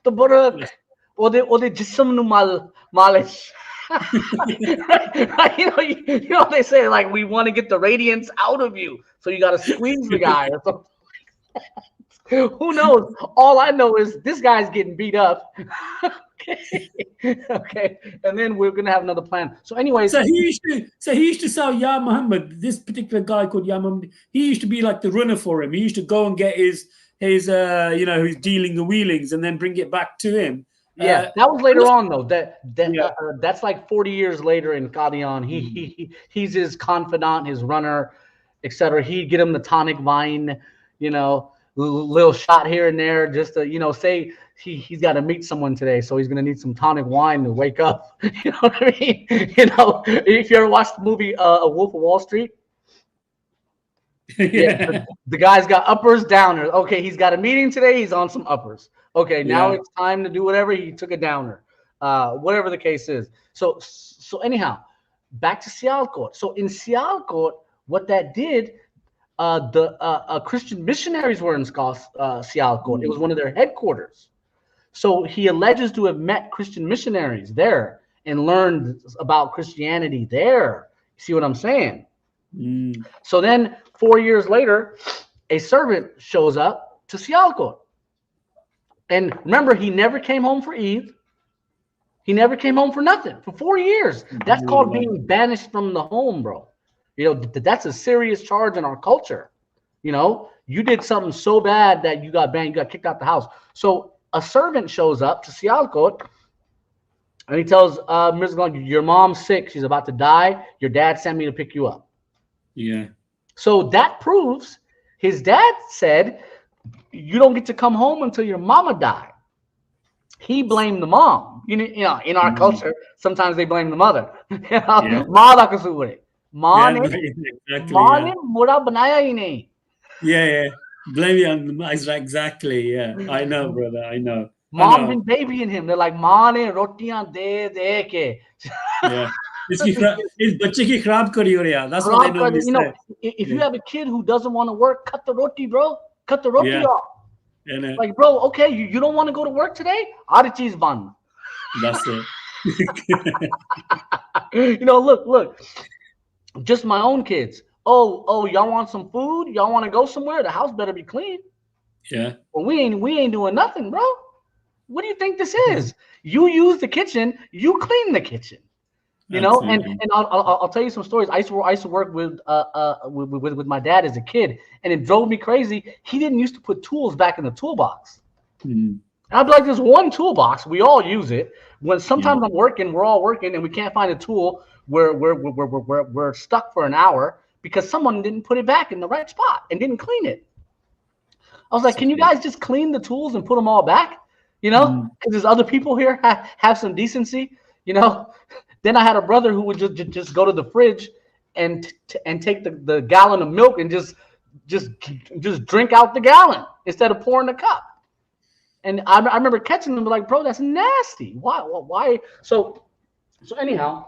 or the jism numal malish. Right. They say like we want to get the radiance out of you, so you got to squeeze the guy or something. Who knows? All I know is this guy's getting beat up. Okay. Okay. And then we're gonna have another plan. So, anyways, So he used to sell Ya Muhammad. This particular guy called Ya Muhammad. He used to be like the runner for him. He used to go and get his his dealing the wheelings and then bring it back to him. yeah, that was later on though. Yeah. That's like 40 years later in Qadian. He's his confidant, his runner, etc. He'd get him the tonic wine, little shot here and there, just to say he's got to meet someone today, so he's gonna need some tonic wine to wake up. You know what I mean? If you ever watched the movie A Wolf of Wall Street. Yeah, the guy's got uppers, downers. Okay, he's got a meeting today. He's on some uppers. Okay, now it's time to do whatever. He took a downer, whatever the case is. So anyhow, back to Sialkot. So in Sialkot, what that did, the Christian missionaries were in Sialkot. It was one of their headquarters. So he alleges to have met Christian missionaries there and learned about Christianity there. You see what I'm saying? So then 4 years later, a servant shows up to Sialkot. And remember, he never came home for Eid. He never came home for nothing for 4 years. That's called being banished from the home, bro. That's a serious charge in our culture. You did something so bad that you got banned, you got kicked out the house. So a servant shows up to Sialkot and he tells Mirza, your mom's sick. She's about to die. Your dad sent me to pick you up. Yeah. So that proves his dad said, you don't get to come home until your mama died. He blamed the mom. In our culture, sometimes they blame the mother. Yeah. Blame it on the mom. Exactly. Yeah. I know, brother. I know. Mom been babying him. They're like, "Maa ne rotiyan de ke." Yeah. That's what they normally say. If you have a kid who doesn't want to work, cut the roti, bro. Cut the roti off. Yeah. Like, bro, okay, you don't want to go to work today? Aar cheez ban. That's it. Look. Just my own kids. Oh, y'all want some food? Y'all want to go somewhere? The house better be clean. Yeah. Well, we ain't doing nothing, bro. What do you think this is? You use the kitchen, you clean the kitchen. And I'll tell you some stories. I used to work with my dad as a kid, and it drove me crazy. He didn't used to put tools back in the toolbox. I'd be like, there's one toolbox, we all use it. When sometimes I'm working, we're all working, and we can't find a tool. We're stuck for an hour because someone didn't put it back in the right spot and didn't clean it. I was like, can you guys just clean the tools and put them all back? Because there's other people here have some decency. Then I had a brother who would just go to the fridge and take the gallon of milk and just drink out the gallon instead of pouring the cup. And I remember catching them like, bro, that's nasty. Why? So anyhow.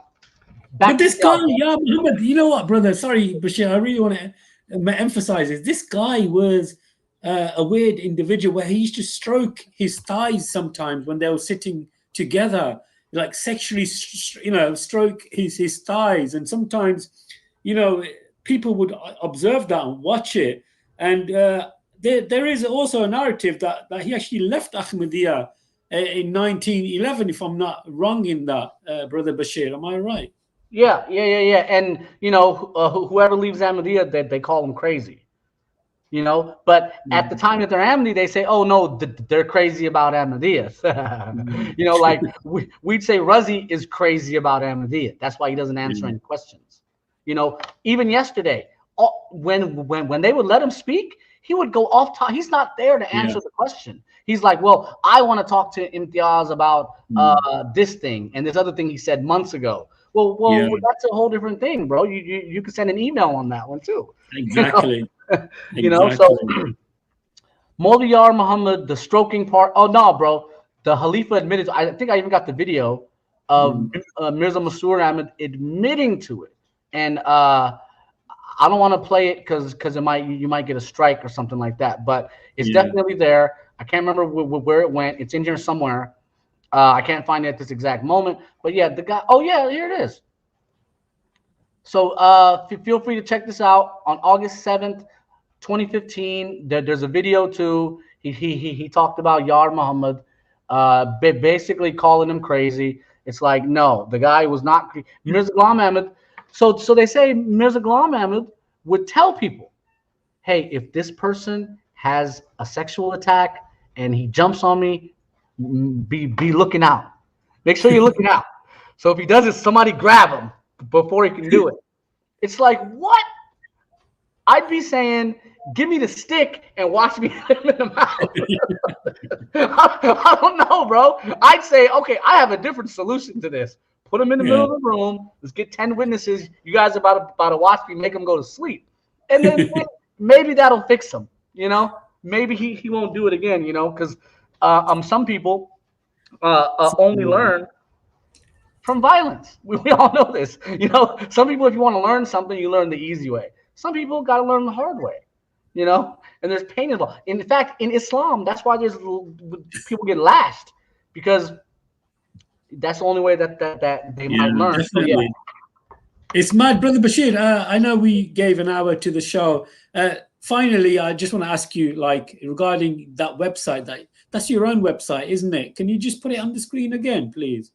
But this guy, Muhammad, you know what, brother? Sorry, Bashir, I really want to emphasize this. This guy was a weird individual where he used to stroke his thighs sometimes when they were sitting together, like sexually, stroke his thighs. And sometimes, people would observe that and watch it. And there is also a narrative that he actually left Ahmadiyya in 1911, if I'm not wrong in that, Brother Bashir. Am I right? Yeah. And, whoever leaves Ahmadiyya, they call them crazy. But at the time that they're Ahmadi, they say, oh, no, they're crazy about Ahmadiyya. Like we'd say Razi is crazy about Ahmadiyya. That's why he doesn't answer any questions. Even yesterday, when they would let him speak, he would go off top. He's not there to answer the question. He's like, well, I want to talk to Imtiaz about this thing and this other thing he said months ago. Well, that's a whole different thing, bro. You could send an email on that one too. Exactly. So Mawliyar Muhammad, the stroking part. Oh no, bro. The Khalifa admitted. I think I even got the video of Mirza Masroor Ahmed admitting to it. And I don't want to play it because you might get a strike or something like that. But it's definitely there. I can't remember where it went. It's in here somewhere. I can't find it at this exact moment. But yeah, the guy. Oh yeah, here it is. So feel free to check this out on August 7th, 2015. There's a video too. He talked about Yar Muhammad, basically calling him crazy. It's like, no, the guy was not Mirza Ghulam Ahmed. So they say Mirza Ghulam Ahmed would tell people, hey, if this person has a sexual attack and he jumps on me, be looking out. Make sure you're looking out. So if he does it, somebody grab him before he can do it. It's like, what? I'd be saying, give me the stick and watch me hit him in the mouth. I don't know, bro. I'd say, okay, I have a different solution to this. Put him in the middle of the room. Let's get 10 witnesses. You guys are about to watch me make him go to sleep. And then maybe that'll fix him, you know? Maybe he won't do it again, you know? Because some people only learn from violence. We all know this. You know, some people, if you want to learn something, you learn the easy way. Some people got to learn the hard way, you know, and there's pain involved. In fact, in Islam, that's why there's people get lashed, because that's the only way that they might learn. So, yeah. It's mad, Brother Bashir. I know we gave an hour to the show. Finally, I just want to ask you, like, regarding that website, that's your own website, isn't it? Can you just put it on the screen again, please?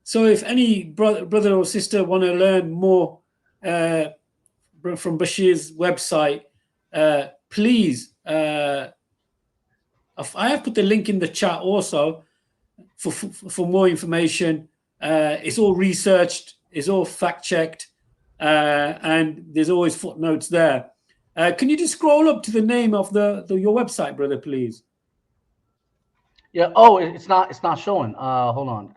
So if any brother or sister want to learn more from Bashir's website, please, I have put the link in the chat also for more information. It's all researched, it's all fact-checked, and there's always footnotes there. Can you just scroll up to the name of your website, brother, please? Yeah. Oh, it's not showing. Hold on.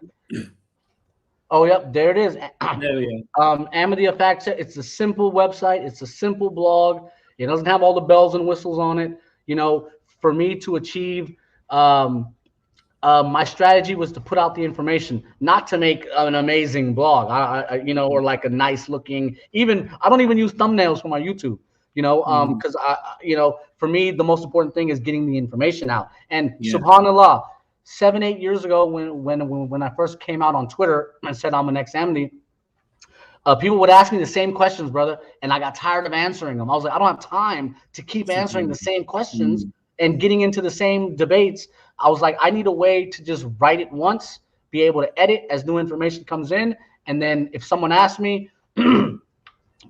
Oh, yep, there it is. There we go. Ahmadiyya Fact Check. It's a simple website. It's a simple blog. It doesn't have all the bells and whistles on it. You know, for me to achieve, my strategy was to put out the information, not to make an amazing blog. You know, or like a nice looking. I don't even use thumbnails for my YouTube. You know, because you know, for me, the most important thing is getting the information out. And subhanallah, 7-8 years ago, when I first came out on Twitter and said I'm an ex-Ahmadi, people would ask me the same questions, brother, and I got tired of answering them. I was like, I don't have time to keep answering the same questions and getting into the same debates. I was like, I need a way to just write it once, be able to edit as new information comes in, and then if someone asks me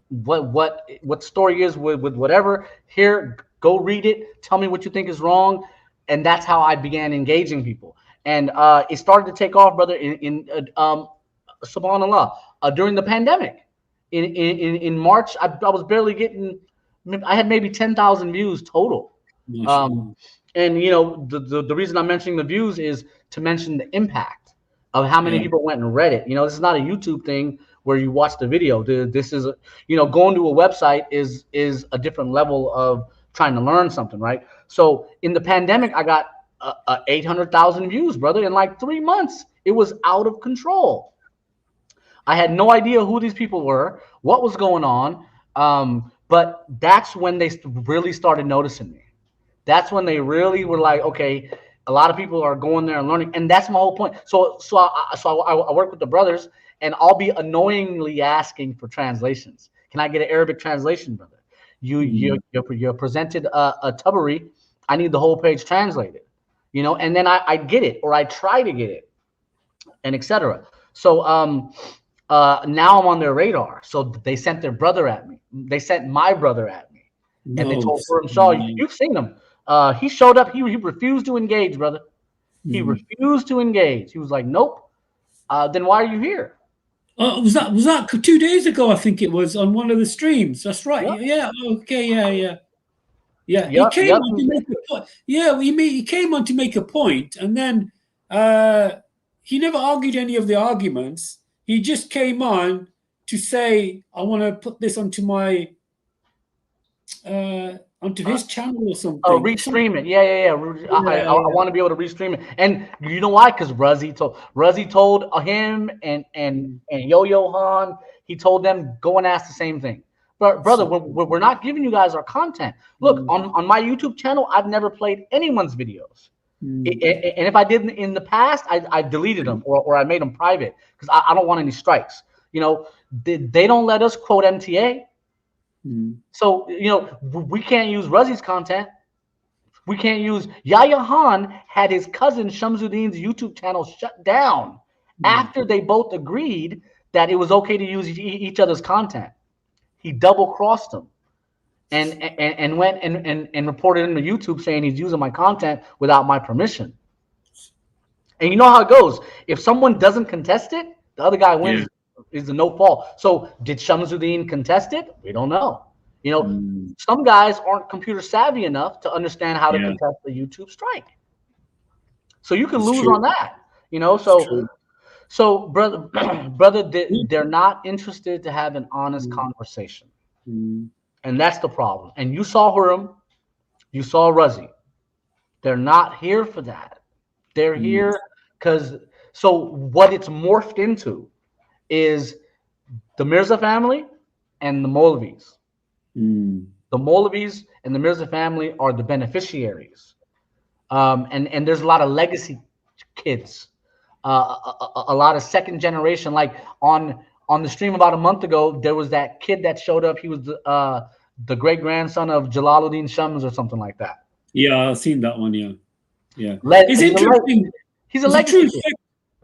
what story is with whatever, here, go read it, tell me what you think is wrong. And that's how I began engaging people. And it started to take off, brother, in subhanallah, during the pandemic. In March, I was barely getting, I had maybe 10,000 views total. And, you know, the reason I'm mentioning the views is to mention the impact of how many people went and read it. You know, this is not a YouTube thing where you watch the video. This is, you know, going to a website is a different level of trying to learn something, right? So in the pandemic, I got 800,000 views, brother, in like 3 months. It was out of control. I had no idea who these people were, what was going on. But that's when they really started noticing me. That's when they really were like, okay, a lot of people are going there and learning. And that's my whole point. So I work with the brothers, and I'll be annoyingly asking for translations. Can I get an Arabic translation, brother? You're presented a tabari. I need the whole page translated, you know, and then I get it, or I try to get it, and etc. So now I'm on their radar. So they sent their brother at me. They sent my brother at me, and they told Purim Shah, you've seen him. He showed up. He refused to engage, brother. He refused to engage. He was like, nope. Then why are you here? Was that 2 days ago? I think it was on one of the streams. That's right. Yeah. Okay. Yeah. He came on to make a point. Yeah, he came on to make a point, and then he never argued any of the arguments. He just came on to say, "I want to put this onto my onto his channel or something." Oh, restream it. Yeah. I want to be able to restream it. And you know why? Because Ruszy told him and Yo-Yo Han, he told them, go and ask the same thing. But brother, we're not giving you guys our content. Look, on my YouTube channel, I've never played anyone's videos. And if I did in the past, I deleted them or I made them private because I don't want any strikes. You know, they don't let us quote MTA. So, you know, we can't use Ruszy's content. We can't use. Yahya Khan had his cousin Shamsuddin's YouTube channel shut down after they both agreed that it was okay to use each other's content. He double crossed him and went and reported him to YouTube saying he's using my content without my permission. And you know how it goes. If someone doesn't contest it, the other guy wins. Yeah. Is a no fault. So did Shamsuddin contest it? We don't know. You know, some guys aren't computer savvy enough to understand how to contest the YouTube strike. So you can lose on that. You know, so brother, they're not interested to have an honest conversation. And that's the problem. And you saw Huram, you saw Razi. They're not here for that. They're here because, so what it's morphed into is the Mirza family and the Maulvis. The Maulvis and the Mirza family are the beneficiaries. And there's a lot of legacy kids, a lot of second generation. Like on the stream about a month ago, there was that kid that showed up. He was the great grandson of Jalaluddin Shams or something like that. Yeah, I've seen that one. Yeah. It's interesting. He's a legacy kid.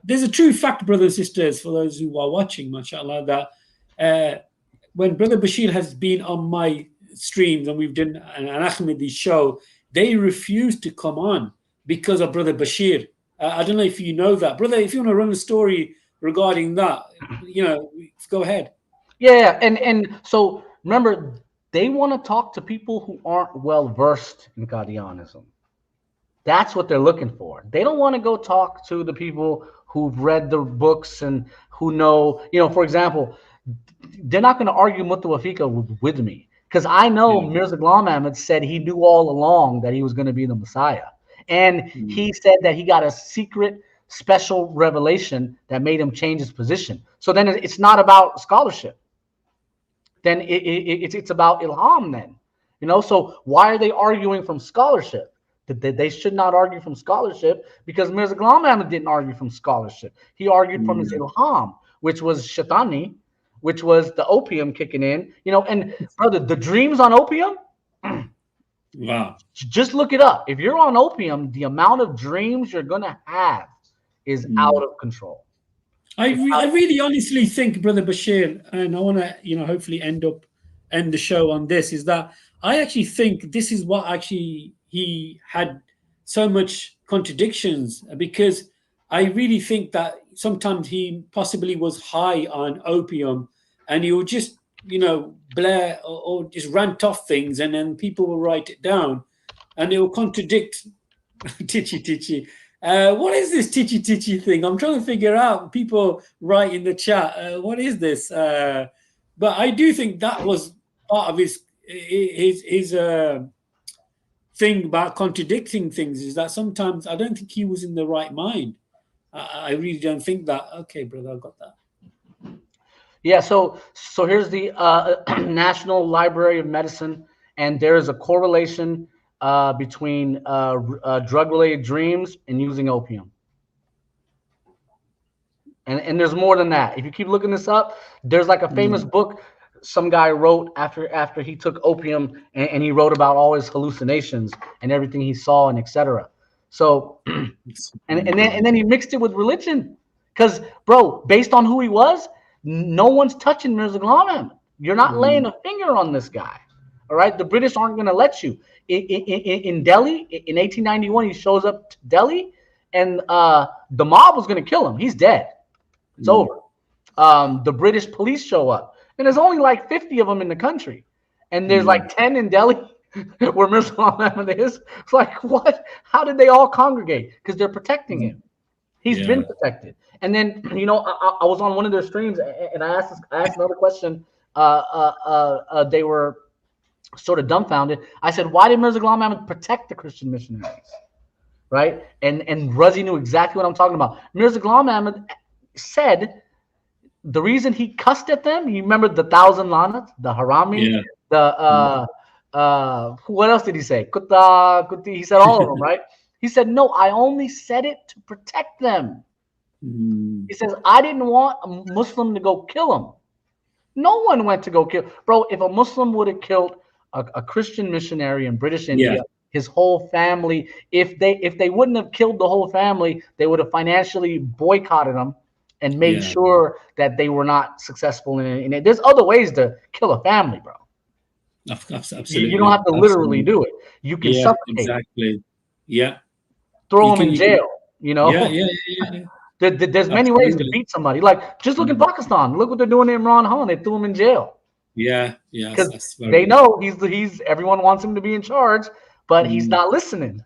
There's a true fact, brothers and sisters, for those who are watching, mashallah, that when Brother Bashir has been on my streams and we've done an Ahmedi show, they refuse to come on because of Brother Bashir. I don't know if you know that. Brother, if you want to run a story regarding that, you know, go ahead. Yeah, and so remember, they want to talk to people who aren't well-versed in Qadianism. That's what they're looking for. They don't want to go talk to the people who've read the books and who know, you know, for example, they're not going to argue Mutawafika with me because I know Mirza Gulam Ahmed said he knew all along that he was going to be the Messiah. And he said that he got a secret special revelation that made him change his position. So then it's not about scholarship. Then it's about ilham then, you know? So why are they arguing from scholarship? They should not argue from scholarship because Mirza Gulam Ahmed didn't argue from scholarship. He argued from his ilham, which was shaitani, which was the opium kicking in, you know. And brother, the dreams on opium, wow, just look it up. If you're on opium, the amount of dreams you're gonna have is out of control. I really honestly think, Brother Bashir, and I want to, you know, hopefully end the show on this, is that I actually think this is what actually he had so much contradictions, because I really think that sometimes he possibly was high on opium and he would just, you know, blare or just rant off things, and then people will write it down and it will contradict Tichi. What is this Tichi thing? I'm trying to figure out. People write in the chat, what is this? But I do think that was part of his thing about contradicting things, is that sometimes I don't think he was in the right mind. I really don't think that. Okay, brother, I got that. Yeah, so here's the National Library of Medicine, and there is a correlation between drug-related dreams and using opium. And there's more than that. If you keep looking this up, there's like a famous book some guy wrote after he took opium, and he wrote about all his hallucinations and everything he saw and etc. So and then he mixed it with religion, because bro, based on who he was, no one's touching Mirza Gulam Ahmed. You're not laying a finger on this guy. All right, the British aren't going to let you. In Delhi in 1891, he shows up to Delhi, and the mob was going to kill him. He's dead. It's over. The British police show up, and there's only like 50 of them in the country, and there's like 10 in Delhi where Mirza Gulam Ahmed is. It's like, what? How did they all congregate? Because they're protecting him. He's been protected. And then, you know, I was on one of their streams, and I asked another question. They were sort of dumbfounded. I said, why did Mirza Gulam Ahmed protect the Christian missionaries? Right? And Razi knew exactly what I'm talking about. Mirza Gulam Ahmed said the reason he cussed at them, you remember the 1,000 lanat, the harami, what else did he say? Kutta, kutti, he said all of them, right? He said, no, I only said it to protect them. He says, I didn't want a Muslim to go kill him. No one went to go kill. Bro, if a Muslim would have killed a Christian missionary in British India, his whole family. If they wouldn't have killed the whole family, they would have financially boycotted them and made sure that they were not successful in it. There's other ways to kill a family, bro. Absolutely. You don't have to literally do it. You can suffocate. Exactly. Yeah. Throw them in jail. Yeah. There's many ways to beat somebody. Like, just look in Pakistan. Look what they're doing to Imran Khan. They threw him in jail. Yeah. Because they know he's everyone wants him to be in charge, but he's not listening.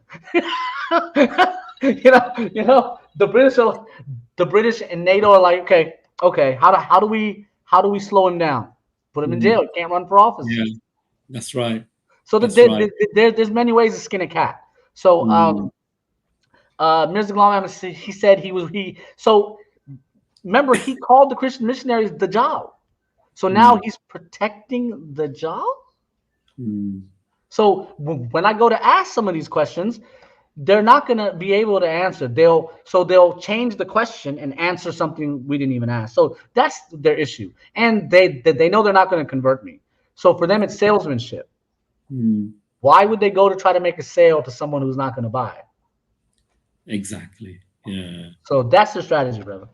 you know, the British and NATO are like, okay, how do we slow him down? Put him in jail. He can't run for office. Yeah, that's right. So there's many ways to skin a cat. So Mirza Gulam Ahmed, he said so remember, he called the Christian missionaries the Dajjal. So now he's protecting the Dajjal. So when I go to ask some of these questions, they're not going to be able to answer. They'll change the question and answer something we didn't even ask. So that's their issue, and they know they're not going to convert me. So for them, it's salesmanship. Why would they go to try to make a sale to someone who's not going to buy? Exactly. Yeah. So that's the strategy, brother.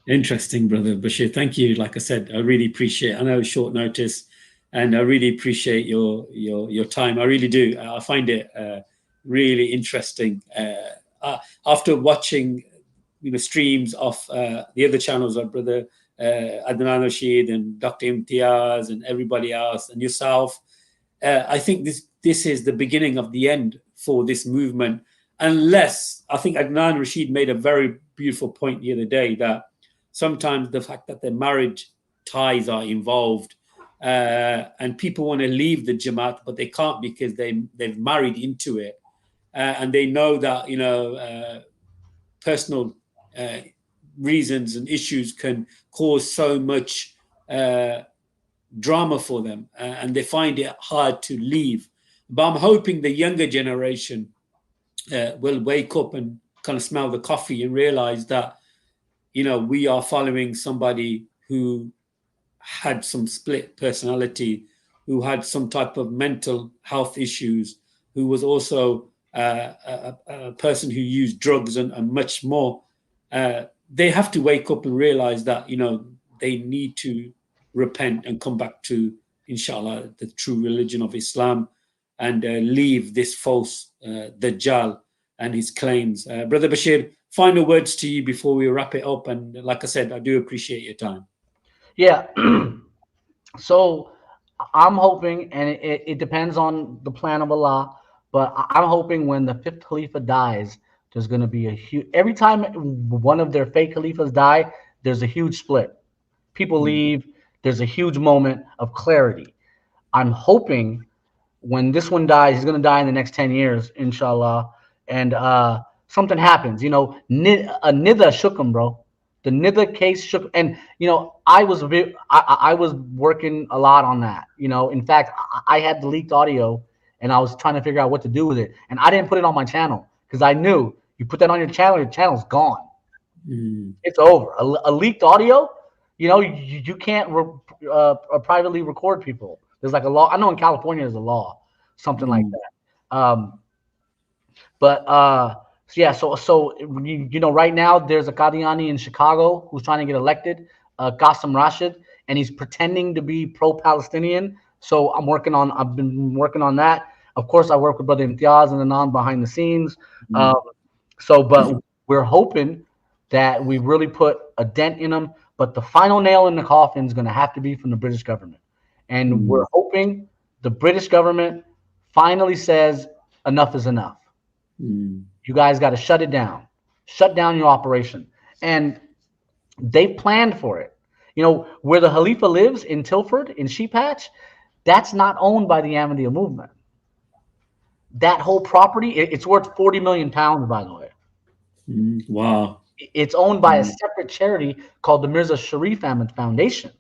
Interesting, brother Bashir. Thank you. Like I said, I really appreciate. I know it's short notice, and I really appreciate your time. I really do. I find it really interesting. After watching streams of the other channels of brother Adnan Rashid and Dr. Imtiaz and everybody else and yourself, I think this is the beginning of the end for this movement. Unless, I think Adnan Rashid made a very beautiful point the other day that sometimes the fact that their marriage ties are involved and people want to leave the Jamaat, but they can't because they've married into it. And they know that, personal reasons and issues can cause so much drama for them, and they find it hard to leave. But I'm hoping the younger generation will wake up and kind of smell the coffee and realize that, we are following somebody who had some split personality, who had some type of mental health issues, who was also a person who used drugs and much more. They have to wake up and realize that, they need to repent and come back to, inshallah, the true religion of Islam and leave this false Dajjal and his claims. Brother Bashir, final words to you before we wrap it up. And like I said, I do appreciate your time. Yeah. So I'm hoping, and it depends on the plan of Allah, but I'm hoping when the fifth Khalifa dies, there's going to be a huge, every time one of their fake Khalifas die, there's a huge split. People leave. There's a huge moment of clarity. I'm hoping when this one dies, he's going to die in the next 10 years, inshallah. And something happens, Nidha shook him, bro. The Nidha case shook, and I was working a lot on that. In fact, I had the leaked audio, and I was trying to figure out what to do with it, and I didn't put it on my channel because I knew you put that on your channel's gone. It's over. A leaked audio, you can't privately record people. There's like a law. I know in California there's a law, something like that. So right now there's a Qadiani in Chicago who's trying to get elected, Qasim Rashid, and he's pretending to be pro-Palestinian. So I've been working on that. Of course, I work with Brother Imtiaz and Anand behind the scenes. But we're hoping that we really put a dent in them. But the final nail in the coffin is going to have to be from the British government. And we're hoping the British government finally says enough is enough. You guys got to shut it down. Shut down your operation. And they planned for it. Where the Khalifa lives in Tilford, in Sheep Hatch, that's not owned by the Ahmadiyya movement. That whole property, it's worth 40 million pounds, by the way. Wow. It's owned by a separate charity called the Mirza Sharif Ahmed Foundation.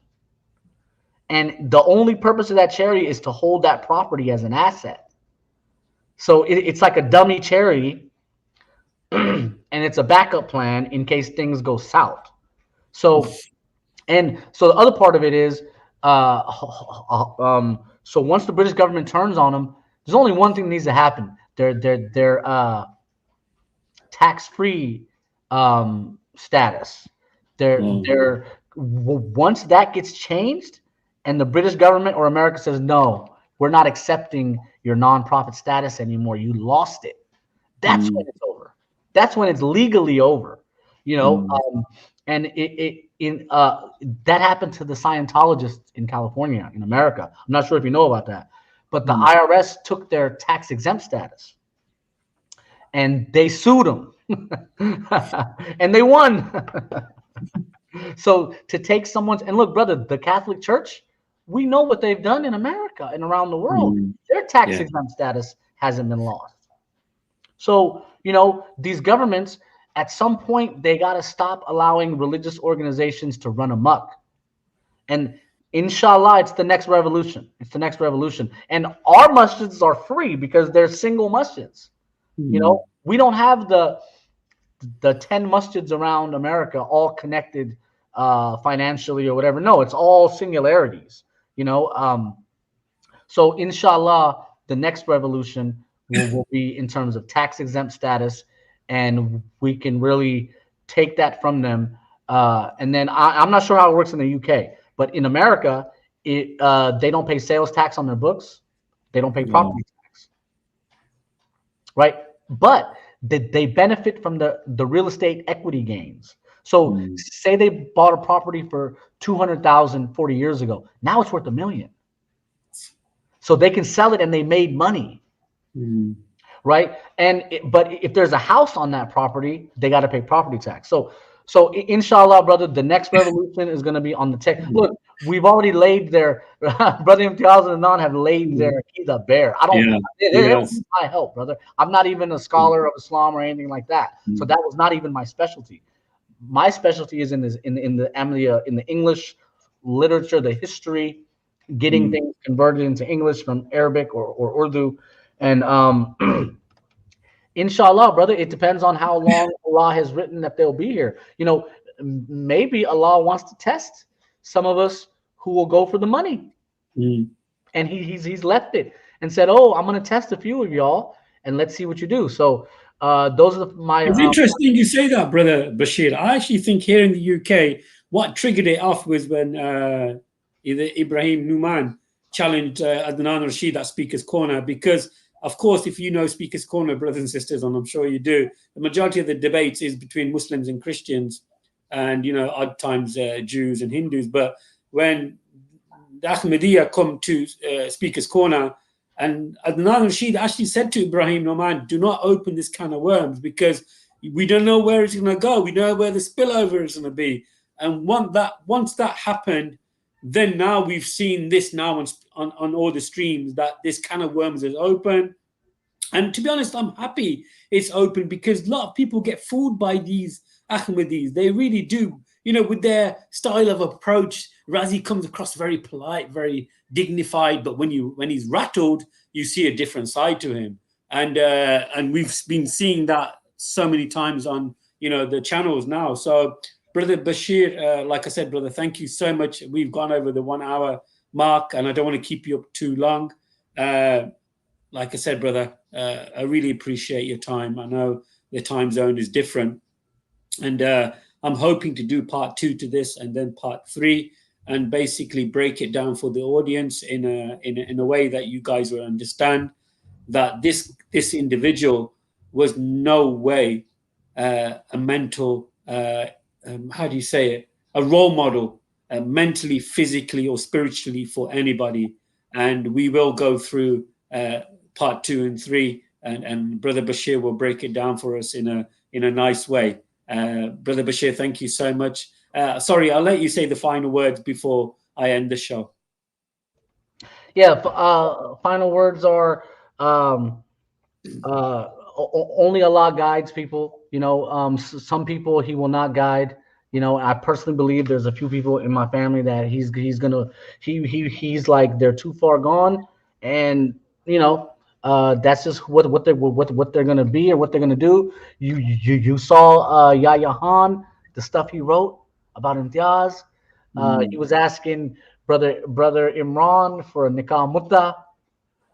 And the only purpose of that charity is to hold that property as an asset. So it's like a dummy charity, and it's a backup plan in case things go south. So the other part of it is, so once the British government turns on them, there's only one thing that needs to happen. their tax-free status. Once that gets changed, and the British government or America says no, we're not accepting your nonprofit status anymore. You lost it. That's when it's over. That's when it's legally over. And that happened to the Scientologists in California, in America. I'm not sure if you know about that, but the IRS took their tax exempt status, and they sued them, and they won. So to take someone's, and look, brother, the Catholic Church, we know what they've done in America and around the world. Their tax exempt status hasn't been lost. So, these governments, at some point, they got to stop allowing religious organizations to run amok. And inshallah, it's the next revolution. It's the next revolution. And our masjids are free because they're single masjids. We don't have the 10 masjids around America all connected financially or whatever. No, it's all singularities. So inshallah, the next revolution will be in terms of tax exempt status, and we can really take that from them. And then I'm not sure how it works in the UK, but in America, they don't pay sales tax on their books. They don't pay property tax, right? But they benefit from the real estate equity gains. So say they bought a property for 200,000 40 years ago. Now it's worth $1 million. So they can sell it and they made money, right? But if there's a house on that property, they got to pay property tax. So inshallah, brother, the next revolution is going to be on the tech. Look, we've already laid their brother Imtiaz and Anan have laid their Aqidah bare. They don't need my help, brother. I'm not even a scholar of Islam or anything like that. So that was not even my specialty. My specialty is in the English literature, the history, getting things converted into English from Arabic or Urdu. And inshallah, brother, it depends on how long Allah has written that they'll be here. Maybe Allah wants to test some of us who will go for the money. And he's left it and said, oh, I'm going to test a few of y'all and let's see what you do. So those are my... It's interesting you say that, brother Bashir. I actually think here in the UK, what triggered it off was when Ibrahim Numan challenged Adnan Rashid at Speaker's Corner, because of course, if you know Speaker's Corner, brothers and sisters, and I'm sure you do, the majority of the debates is between Muslims and Christians, and odd times Jews and Hindus. But when the Ahmadiyya come to Speaker's Corner, and Adnan Rashid actually said to Ibrahim Noman, do not open this can of worms, because we don't know where it's going to go. We don't know where the spillover is going to be. And once that happened, then now we've seen this now on all the streams, that this can of worms is open. And to be honest, I'm happy it's open, because a lot of people get fooled by these Ahmadis. They really do. With their style of approach, Razi comes across very polite, very dignified, but when he's rattled, you see a different side to him. And we've been seeing that so many times on the channels now. So Brother Bashir, like I said, brother, thank you so much. We've gone over the 1 hour mark, and I don't want to keep you up too long. Like I said, brother, I really appreciate your time. I know the time zone is different, and I'm hoping to do part 2 to this, and then part 3, and basically break it down for the audience in a way that you guys will understand that this individual was no way a mental. How do you say it? A role model, mentally, physically, or spiritually for anybody. And we will go through part 2 and 3, and Brother Bashir will break it down for us in a nice way. Brother Bashir, thank you so much. Sorry, I'll let you say the final words before I end the show. Yeah, final words are only Allah guides people. Some people He will not guide. I personally believe there's a few people in my family that he's like they're too far gone, and that's just what they're gonna be or what they're gonna do. You saw Yahya Khan, the stuff he wrote about Imtiaz. He was asking brother Imran for a nikah mutta.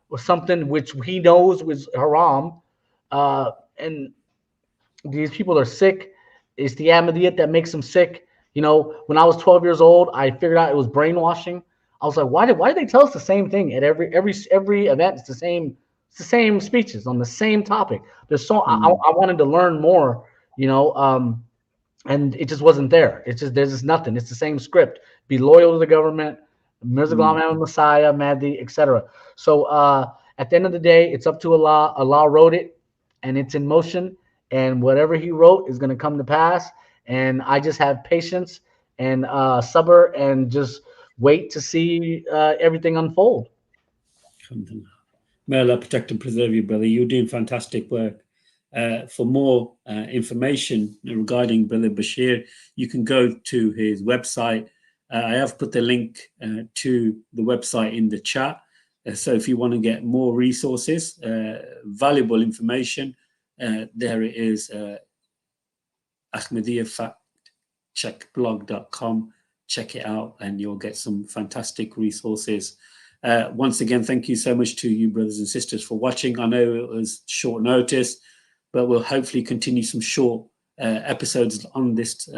or something which he knows was haram, and these people are sick. It's the Ahmadiyyat that makes them sick. You know, when I was 12 years old, I figured out it was brainwashing. I was like, why did they tell us the same thing at every event? It's the same speeches on the same topic. There's so I wanted to learn more, you know, and it just wasn't there. It's just there's just nothing. It's the same script. Be loyal to the government, Mirza Ghulam Ahmad Messiah, Mahdi, etc. So at the end of the day, it's up to Allah. Allah wrote it, and it's in motion. And whatever He wrote is going to come to pass. And I just have patience and sabr, and just wait to see everything unfold. Alhamdulillah. May Allah protect and preserve you, brother. You're doing fantastic work. For more information regarding Brother Bashir, you can go to his website. I have put the link to the website in the chat. So if you want to get more resources, valuable information, there it is, ahmadiyyafactcheckblog.com. Check it out and you'll get some fantastic resources. Once again, thank you so much to you, brothers and sisters, for watching. I know it was short notice, but we'll hopefully continue some short episodes on this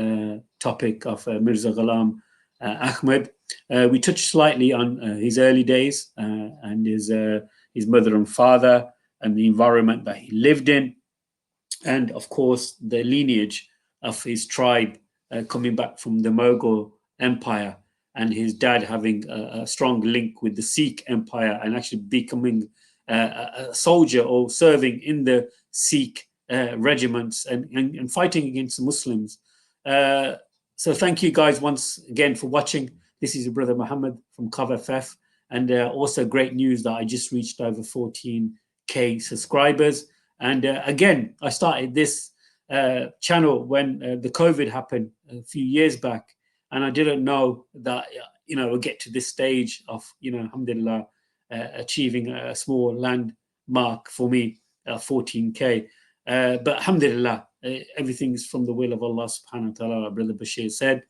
topic of Mirza Ghulam Ahmed. We touched slightly on his early days and his mother and father and the environment that he lived in, and of course the lineage of his tribe coming back from the Mughal Empire, and his dad having a strong link with the Sikh Empire and actually becoming a soldier or serving in the Sikh regiments and fighting against the Muslims. So thank you guys once again for watching. This is your brother Muhammad from CovFF, and also great news that I just reached over 14K subscribers. And again, I started this channel when the COVID happened a few years back, and I didn't know that, you know, we'll get to this stage of, you know, alhamdulillah, achieving a small landmark for me, 14K. But alhamdulillah, everything's from the will of Allah subhanahu wa ta'ala, like Brother Bashir said.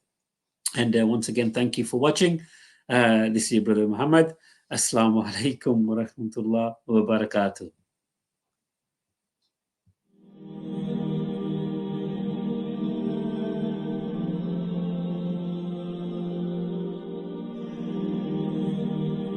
And once again, thank you for watching. This is your brother Muhammad. Assalamu alaikum wa rahmatullah wa barakatuh.